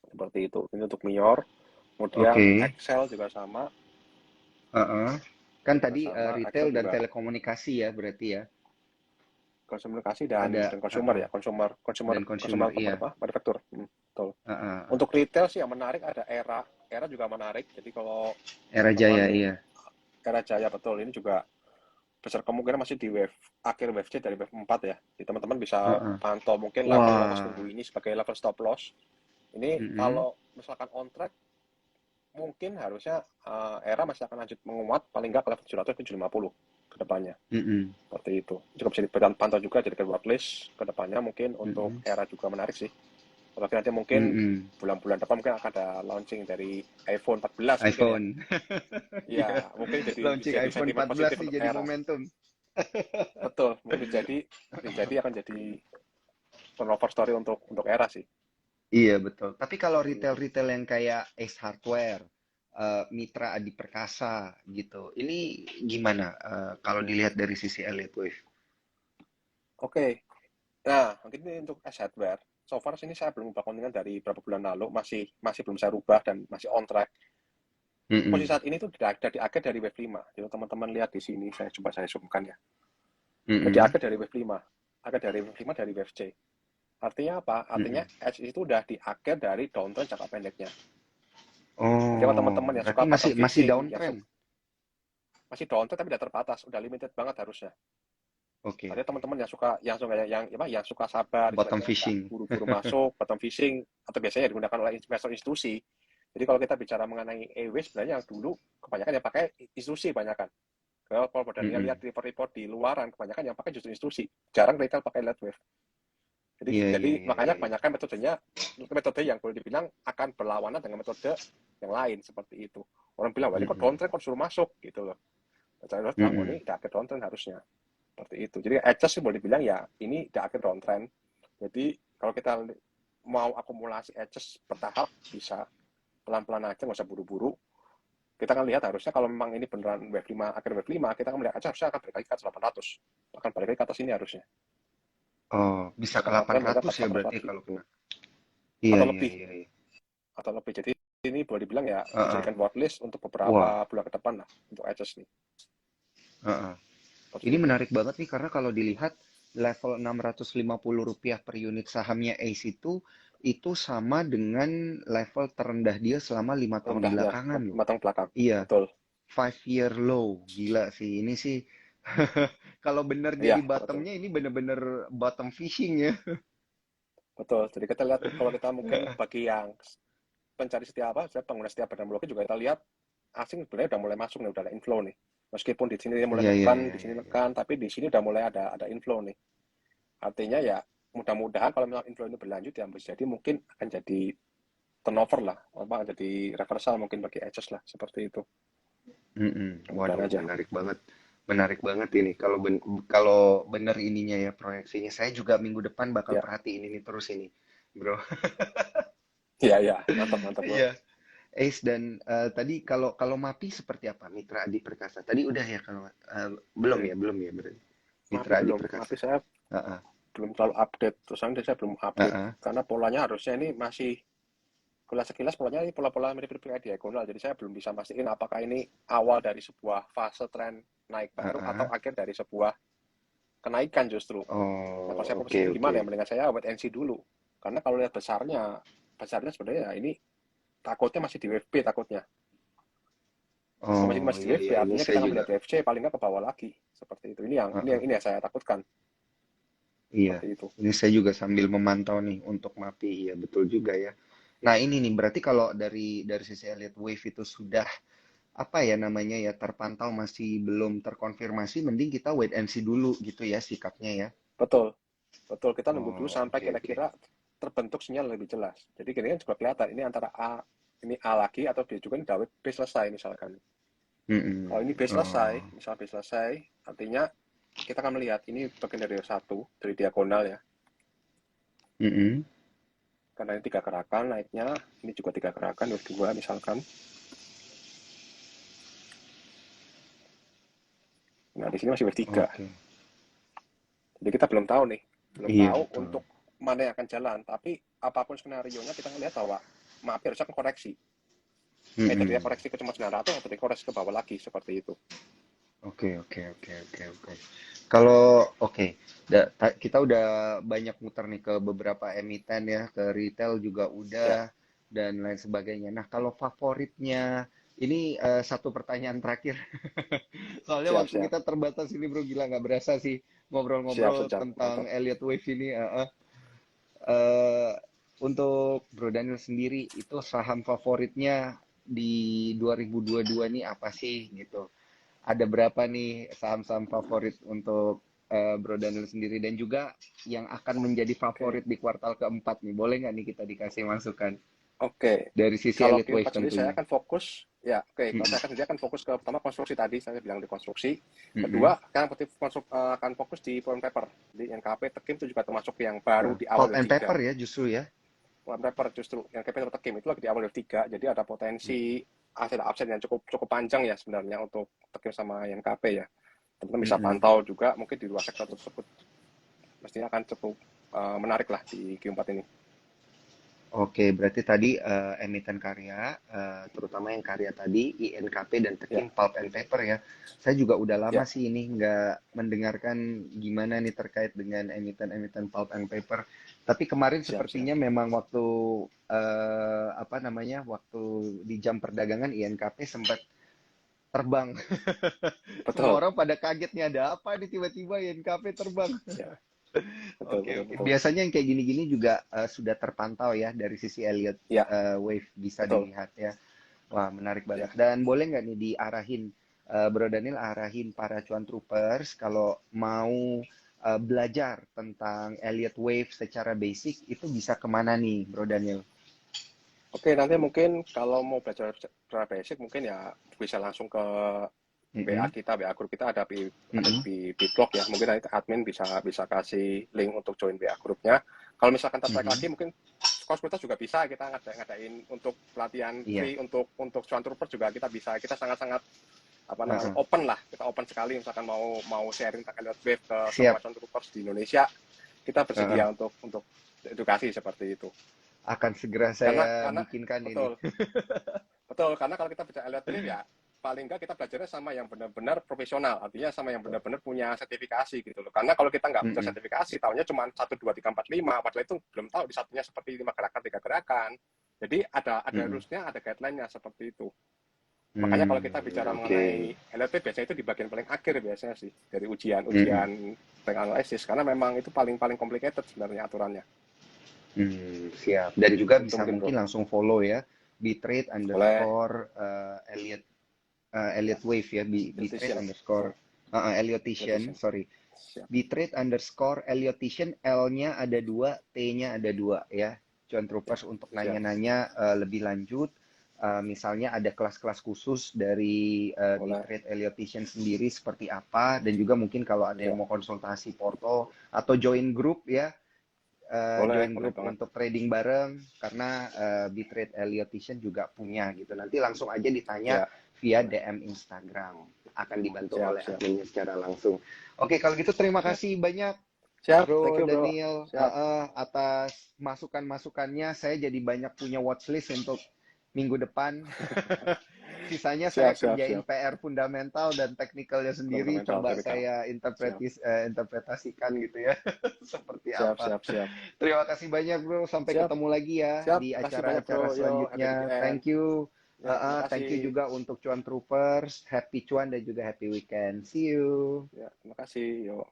Speaker 2: Seperti itu. Ini untuk Mior. Kemudian
Speaker 3: Oke.
Speaker 2: Excel juga sama,
Speaker 3: Heeh. Kan tadi retail
Speaker 2: Excel
Speaker 3: dan
Speaker 2: juga
Speaker 3: telekomunikasi ya berarti ya.
Speaker 2: komunikasi dan
Speaker 3: Ada
Speaker 2: consumer
Speaker 3: heeh.
Speaker 2: ya, consumer consumer
Speaker 3: Dan
Speaker 2: consumer
Speaker 3: consumer iya.
Speaker 2: apa? Manufaktur. Betul.
Speaker 3: Heeh.
Speaker 2: Untuk retail sih yang menarik ada Era juga menarik. Jadi kalau
Speaker 3: Era
Speaker 2: teman-teman
Speaker 3: Jaya
Speaker 2: nih
Speaker 3: iya.
Speaker 2: Era Jaya betul ini juga besar kemungkinan masih di wave akhir wave C dari wave 4 ya. Jadi teman-teman bisa
Speaker 3: Heeh.
Speaker 2: pantau mungkin level-level seminggu
Speaker 3: Wah.
Speaker 2: ini sebagai level stop loss. Ini
Speaker 3: Mm-mm.
Speaker 2: kalau misalkan on track mungkin harusnya Era masih akan lanjut menguat paling nggak ke level 700 ke 750 ke depannya.
Speaker 3: Mm-mm.
Speaker 2: Seperti itu. Juga bisa dipantau juga jadi watchlist ke depannya mungkin untuk
Speaker 3: Mm-mm.
Speaker 2: Era juga menarik sih. Apalagi nanti mungkin
Speaker 3: Mm-mm.
Speaker 2: bulan-bulan depan mungkin akan ada launching dari iPhone 14 mungkin ya.
Speaker 3: iPhone. Iya.
Speaker 2: Ya, mungkin
Speaker 3: Launching
Speaker 2: jadi
Speaker 3: iPhone
Speaker 2: sentimen
Speaker 3: 14
Speaker 2: positif
Speaker 3: nih
Speaker 2: untuk
Speaker 3: jadi
Speaker 2: Era.
Speaker 3: momentum.
Speaker 2: Betul, mungkin jadi akan jadi turnover story untuk Era sih.
Speaker 3: Iya betul. Tapi kalau
Speaker 2: Seperti itu.
Speaker 3: retail-retail yang kayak Ace Hardware, Mitra Adi Perkasa gitu, ini gimana kalau dilihat dari sisi Elliott Wave?
Speaker 2: Oke, nah mungkin ini untuk S hardware. So far sini saya belum ubah kontingan dari beberapa bulan lalu, masih masih belum saya rubah dan masih on track. Posisi
Speaker 3: Mm-mm.
Speaker 2: saat ini tuh di akhir dari wave 5. Jadi teman-teman lihat di sini, saya coba saya zoomkan ya. Jadi
Speaker 3: Mm-mm.
Speaker 2: akhir dari wave 5. Akhir dari wave 5 dari wave C. Artinya apa? Artinya
Speaker 3: Mm-mm.
Speaker 2: edge itu udah di akhir dari downtrend jangka pendeknya. Jadi kalau
Speaker 3: Oh,
Speaker 2: teman-teman yang
Speaker 3: berarti
Speaker 2: suka
Speaker 3: masih
Speaker 2: bottom
Speaker 3: masih
Speaker 2: fishing, yang
Speaker 3: downtrend.
Speaker 2: masih downtrend tapi udah terbatas, udah limited banget harusnya.
Speaker 3: Oke,
Speaker 2: Ada
Speaker 3: oke.
Speaker 2: teman-teman yang suka sabar,
Speaker 3: Bottom
Speaker 2: istilahnya nggak
Speaker 3: fishing.
Speaker 2: buru-buru masuk, bottom fishing, atau biasanya digunakan oleh investor institusi. Jadi kalau kita bicara mengenai EW, sebenarnya yang dulu kebanyakan yang pakai institusi banyak kan. Kalau dari
Speaker 3: Mm-mm.
Speaker 2: lihat report-report di luaran, kebanyakan yang pakai justru institusi. Jarang retail pakai light wave. Jadi,
Speaker 3: Iya,
Speaker 2: jadi
Speaker 3: iya, iya,
Speaker 2: makanya
Speaker 3: iya, iya.
Speaker 2: kebanyakan metodenya, metode yang boleh dibilang akan berlawanan dengan metode yang lain seperti itu. Orang bilang, wah ini kok
Speaker 3: Mm-mm.
Speaker 2: downtrend kok suruh masuk gitu loh. Saya harus bilang, oh
Speaker 3: Mm-mm.
Speaker 2: ini udah akhir downtrend harusnya. Seperti itu. Jadi adjust sih boleh dibilang ya, ini udah akhir downtrend. Jadi kalau kita mau akumulasi adjust bertahap, bisa pelan-pelan aja, nggak usah buru-buru. Kita akan lihat harusnya kalau memang ini beneran wave 5, akhir wave 5, kita akan melihat aja harusnya akan balik lagi ke atas 800. Akan balik lagi ke atas ini harusnya.
Speaker 3: Oh, bisa
Speaker 2: Bisa
Speaker 3: ke
Speaker 2: kemungkinan balik ke
Speaker 3: 800
Speaker 2: atas
Speaker 3: ya
Speaker 2: 800
Speaker 3: berarti
Speaker 2: lagi.
Speaker 3: kalau kena. Iya,
Speaker 2: Atau
Speaker 3: iya,
Speaker 2: lebih.
Speaker 3: iya, iya.
Speaker 2: Atau lebih. Jadi ini boleh dibilang ya,
Speaker 3: Heeh.
Speaker 2: dijadikan watchlist untuk
Speaker 3: Wah,
Speaker 2: beberapa bulan ke depan lah, untuk adjust nih.
Speaker 3: heeh.
Speaker 2: Seperti
Speaker 3: Ini
Speaker 2: itu.
Speaker 3: menarik banget nih karena kalau dilihat level Rp650 per unit sahamnya ACE itu sama dengan level terendah dia selama 5 tahun
Speaker 2: Rendahnya,
Speaker 3: belakangan loh.
Speaker 2: 5 tahun belakang.
Speaker 3: Iya,
Speaker 2: Betul.
Speaker 3: 5 year low. Gila sih. Ini sih Kalau bener
Speaker 2: Iya,
Speaker 3: jadi
Speaker 2: betul.
Speaker 3: bottomnya ini bener-bener bottom fishing ya.
Speaker 2: Betul. Jadi kita lihat kalau kita mungkin bagi yang pencari setia apa, saya pengguna setia badan blogger juga kita lihat asing sebenarnya udah mulai masuk nih, udah ada inflow nih. Meskipun di sini mulai
Speaker 3: Iya, iya,
Speaker 2: tekan,
Speaker 3: iya,
Speaker 2: di
Speaker 3: iya,
Speaker 2: sini
Speaker 3: iya.
Speaker 2: tekan, tapi di sini udah mulai ada inflow nih. Artinya ya mudah-mudahan kalau memang inflow ini berlanjut ya bisa jadi mungkin akan jadi turnover lah, apa jadi reversal mungkin bagi edges lah seperti itu. Mudah-mudahan
Speaker 3: Waduh,
Speaker 2: aja.
Speaker 3: menarik banget. Menarik banget ini. Kalau bener ininya ya proyeksinya, saya juga minggu depan bakal
Speaker 2: Ya,
Speaker 3: perhatiin ini terus ini, bro.
Speaker 2: iya, iya, mantap, mantap bro.
Speaker 3: Iya. Ace dan tadi kalau kalau MAPI seperti apa? Mitra Adi Perkasa. Tadi udah ya kalau belum
Speaker 2: Oke,
Speaker 3: ya, belum ya berarti.
Speaker 2: Mapi
Speaker 3: Mitra Adi
Speaker 2: belum,
Speaker 3: Perkasa.
Speaker 2: Mapi saya
Speaker 3: Heeh,
Speaker 2: belum terlalu update, terus nanti saya belum update
Speaker 3: heeh,
Speaker 2: karena polanya harusnya ini masih sekilas polanya ini pola-pola mirip-mirip diagonal, jadi saya belum bisa mastiin apakah ini awal dari sebuah fase tren naik baru atau
Speaker 3: heeh.
Speaker 2: akhir dari sebuah kenaikan justru. Nah, kalau
Speaker 3: Oh,
Speaker 2: saya mau
Speaker 3: oke,
Speaker 2: posisi
Speaker 3: oke.
Speaker 2: gimana ya, mendingan saya wait and see dulu. Karena kalau lihat besarnya sebenarnya ya ini takutnya masih di wave B takutnya. Kalau
Speaker 3: Oh,
Speaker 2: masih di
Speaker 3: iya,
Speaker 2: wave B
Speaker 3: iya, ini
Speaker 2: artinya kita
Speaker 3: saya
Speaker 2: akan
Speaker 3: juga.
Speaker 2: melihat WFC paling nggak ke bawah lagi. Seperti itu.
Speaker 3: Heeh,
Speaker 2: Ini yang saya takutkan.
Speaker 3: iya.
Speaker 2: Seperti itu.
Speaker 3: Ini saya juga sambil memantau nih untuk MAPI. Iya, betul juga ya. Nah, ini nih berarti kalau dari sisi Elliott Wave itu sudah apa ya namanya ya terpantau masih belum terkonfirmasi, mending kita wait and see dulu gitu ya sikapnya ya.
Speaker 2: Betul. Betul. Kita nunggu dulu
Speaker 3: Oh,
Speaker 2: sampai
Speaker 3: oke, oke.
Speaker 2: kira-kira terbentuk sinyal lebih jelas. Jadi kira-kira juga kelihatan ini antara ini A lagi atau B juga ini udah B selesai misalkan. Kalau ini B selesai,
Speaker 3: Oh,
Speaker 2: misal B selesai, artinya kita akan melihat ini bagian dari satu, dari diagonal ya.
Speaker 3: mm-mm.
Speaker 2: Karena ini 3 gerakan naiknya, ini juga 3 gerakan, wave 2 misalkan. Nah, di sini masih wave 3.
Speaker 3: Oke.
Speaker 2: Jadi kita belum tahu nih, belum
Speaker 3: Iya
Speaker 2: tahu
Speaker 3: betul.
Speaker 2: untuk mana yang akan jalan. Tapi apapun skenario-nya kita ngelihat bahwa maaf harusnya akan koreksi. Tadinya
Speaker 3: Mm-mm.
Speaker 2: koreksi ke cuma 900 atau koreksi ke bawah lagi seperti itu.
Speaker 3: Oke, oke, oke, oke, oke. Kalau oke, kita udah banyak muter nih ke beberapa emiten ya, ke retail juga udah
Speaker 2: Ya,
Speaker 3: dan lain sebagainya. Nah, kalau favoritnya ini satu pertanyaan terakhir. Soalnya
Speaker 2: siap,
Speaker 3: waktu
Speaker 2: siap.
Speaker 3: kita terbatas ini bro, gila nggak berasa sih
Speaker 2: Siap,
Speaker 3: ngobrol-ngobrol
Speaker 2: sejam.
Speaker 3: tentang
Speaker 2: Mantap.
Speaker 3: Elliott Wave ini. Eh, untuk Bro Daniel sendiri itu saham favoritnya di 2022 nih apa sih gitu? Ada berapa nih saham-saham favorit untuk Bro Daniel sendiri dan juga yang akan menjadi
Speaker 2: Oke.
Speaker 3: favorit di kuartal keempat nih? Boleh nggak nih kita dikasih masukan
Speaker 2: Oke.
Speaker 3: dari sisi
Speaker 2: Kalau
Speaker 3: Elite Wave
Speaker 2: Q4 sendiri saya
Speaker 3: tentunya?
Speaker 2: akan fokus, ya oke, kalau saya
Speaker 3: Mm-mm.
Speaker 2: akan sendiri akan fokus ke pertama konstruksi tadi, saya bilang di konstruksi.
Speaker 3: Mm-mm.
Speaker 2: Kedua, akan fokus di pulp and paper. Di NKP, Tekim itu juga termasuk yang baru di awal
Speaker 3: Pulp
Speaker 2: wave
Speaker 3: and
Speaker 2: 3.
Speaker 3: paper ya justru ya.
Speaker 2: Pulp and paper justru, yang KP atau Tekim itu lagi di awal wave 3, jadi ada potensi hasil upside yang cukup cukup panjang ya sebenarnya untuk Tekim sama yang KP ya. Teman-teman bisa
Speaker 3: Mm-mm.
Speaker 2: pantau juga mungkin di dua sektor tersebut. Mestinya akan cukup menarik lah di Q4 ini.
Speaker 3: Oke, berarti tadi emiten karya, terutama yang karya tadi, INKP dan
Speaker 2: Ya,
Speaker 3: Tekim Pulp and Paper ya. Saya juga udah lama
Speaker 2: ya,
Speaker 3: sih ini nggak mendengarkan gimana nih terkait dengan emiten-emiten Pulp and Paper. Tapi kemarin
Speaker 2: siap, siap.
Speaker 3: sepertinya memang waktu apa namanya, waktu di jam perdagangan INKP sempat terbang. Semua
Speaker 2: Betul.
Speaker 3: orang pada kaget nih ada apa nih tiba-tiba INKP terbang.
Speaker 2: Ya, betul,
Speaker 3: Oke,
Speaker 2: betul,
Speaker 3: oke.
Speaker 2: betul.
Speaker 3: Biasanya yang kayak gini-gini juga sudah terpantau ya dari sisi Elliott
Speaker 2: Ya,
Speaker 3: Wave bisa
Speaker 2: betul.
Speaker 3: dilihat ya. Wah, menarik banget.
Speaker 2: Ya.
Speaker 3: Dan boleh nggak nih diarahin, Bro Daniel arahin para cuan troopers kalau mau belajar tentang Elliott Wave secara basic itu bisa kemana nih, Bro Daniel?
Speaker 2: Oke, nanti mungkin kalau mau belajar secara basic mungkin ya bisa langsung ke WA
Speaker 3: Mm-mm,
Speaker 2: kita, WA grup kita ada
Speaker 3: mm-mm,
Speaker 2: di blog ya. Mungkin nanti admin bisa bisa kasih link untuk join WA grupnya. Kalau misalkan tertarik
Speaker 3: mhm.
Speaker 2: lagi mungkin komunitas juga bisa kita ngadain untuk pelatihan
Speaker 3: Iya.
Speaker 2: free untuk cuan trooper juga kita bisa. Kita sangat-sangat apa namanya
Speaker 3: Heeh.
Speaker 2: open lah. Kita open sekali misalkan mau sharing tentang Elliott Wave ke semua
Speaker 3: Siap.
Speaker 2: cuan troopers di Indonesia. Kita
Speaker 3: Heeh.
Speaker 2: bersedia untuk edukasi seperti itu.
Speaker 3: Akan segera
Speaker 2: Karena
Speaker 3: saya
Speaker 2: karena
Speaker 3: bikinkan ini.
Speaker 2: betul betul karena kalau kita bicara Elliott Wave ya paling enggak kita belajarnya sama yang benar-benar profesional, artinya sama yang benar-benar punya sertifikasi gitu loh. Karena kalau kita nggak punya
Speaker 3: Mm-mm,
Speaker 2: sertifikasi, tahunya cuma 1, 2, 3, 4, 5, padahal itu belum tahu di satunya seperti 5 gerakan, 3 gerakan. Jadi ada
Speaker 3: mm-mm.
Speaker 2: rulesnya, ada guideline-nya seperti itu. Makanya kalau kita bicara
Speaker 3: Oke.
Speaker 2: mengenai NLP biasanya itu di bagian paling akhir biasanya sih dari
Speaker 3: Mm-mm.
Speaker 2: ujian rank analysis karena memang itu paling complicated sebenarnya aturannya.
Speaker 3: Siap. Dan juga
Speaker 2: Itu
Speaker 3: bisa
Speaker 2: mungkin bro.
Speaker 3: mungkin langsung follow ya, bitrate
Speaker 2: Boleh.
Speaker 3: underscore Elliot
Speaker 2: Ya.
Speaker 3: Elliot Wave ya, bitrate
Speaker 2: Dietitian.
Speaker 3: underscore Elliotition,
Speaker 2: Dietitian.
Speaker 3: sorry.
Speaker 2: Siap.
Speaker 3: Bitrate underscore Elliotition, L-nya ada 2, T-nya ada 2 ya. Cuan
Speaker 2: Ya.
Speaker 3: Troopers untuk
Speaker 2: Siap.
Speaker 3: nanya-nanya lebih lanjut. Misalnya ada kelas-kelas khusus dari
Speaker 2: Boleh.
Speaker 3: Bitrate Elliotition sendiri seperti apa. Dan juga mungkin kalau ada yang
Speaker 2: Ya.
Speaker 3: mau konsultasi portal atau join grup ya. Join
Speaker 2: Boleh
Speaker 3: grup
Speaker 2: banget.
Speaker 3: untuk trading bareng. Karena Bitrate Elliotition juga punya gitu. Nanti langsung aja ditanya
Speaker 2: Ya.
Speaker 3: via
Speaker 2: Boleh.
Speaker 3: DM Instagram. Akan dibantu
Speaker 2: Siap.
Speaker 3: oleh
Speaker 2: Siap.
Speaker 3: adminnya secara langsung. Oke, kalau gitu terima
Speaker 2: Siap.
Speaker 3: kasih banyak
Speaker 2: Siap. Thank
Speaker 3: Bro
Speaker 2: you bro.
Speaker 3: Daniel
Speaker 2: Siap.
Speaker 3: atas masukan-masukannya. Saya jadi banyak punya watchlist untuk minggu depan. Sisanya saya
Speaker 2: Siap.
Speaker 3: kerjain
Speaker 2: Siap.
Speaker 3: PR fundamental dan teknikalnya sendiri.
Speaker 2: Fundamental
Speaker 3: Coba
Speaker 2: technical.
Speaker 3: saya
Speaker 2: Siap.
Speaker 3: interpretasikan gitu ya. Seperti
Speaker 2: Siap.
Speaker 3: apa.
Speaker 2: Siap. Siap.
Speaker 3: Terima kasih banyak Bro. Sampai
Speaker 2: Siap.
Speaker 3: ketemu lagi ya
Speaker 2: Siap.
Speaker 3: di
Speaker 2: Makasih banyak bro.
Speaker 3: acara-acara
Speaker 2: Yo. Happy
Speaker 3: selanjutnya.
Speaker 2: weekend.
Speaker 3: Thank you.
Speaker 2: Ya.
Speaker 3: Thank you
Speaker 2: Makasih.
Speaker 3: juga untuk Cuan Troopers. Happy Cuan dan juga happy weekend. See you.
Speaker 2: Ya. Makasih. Yo.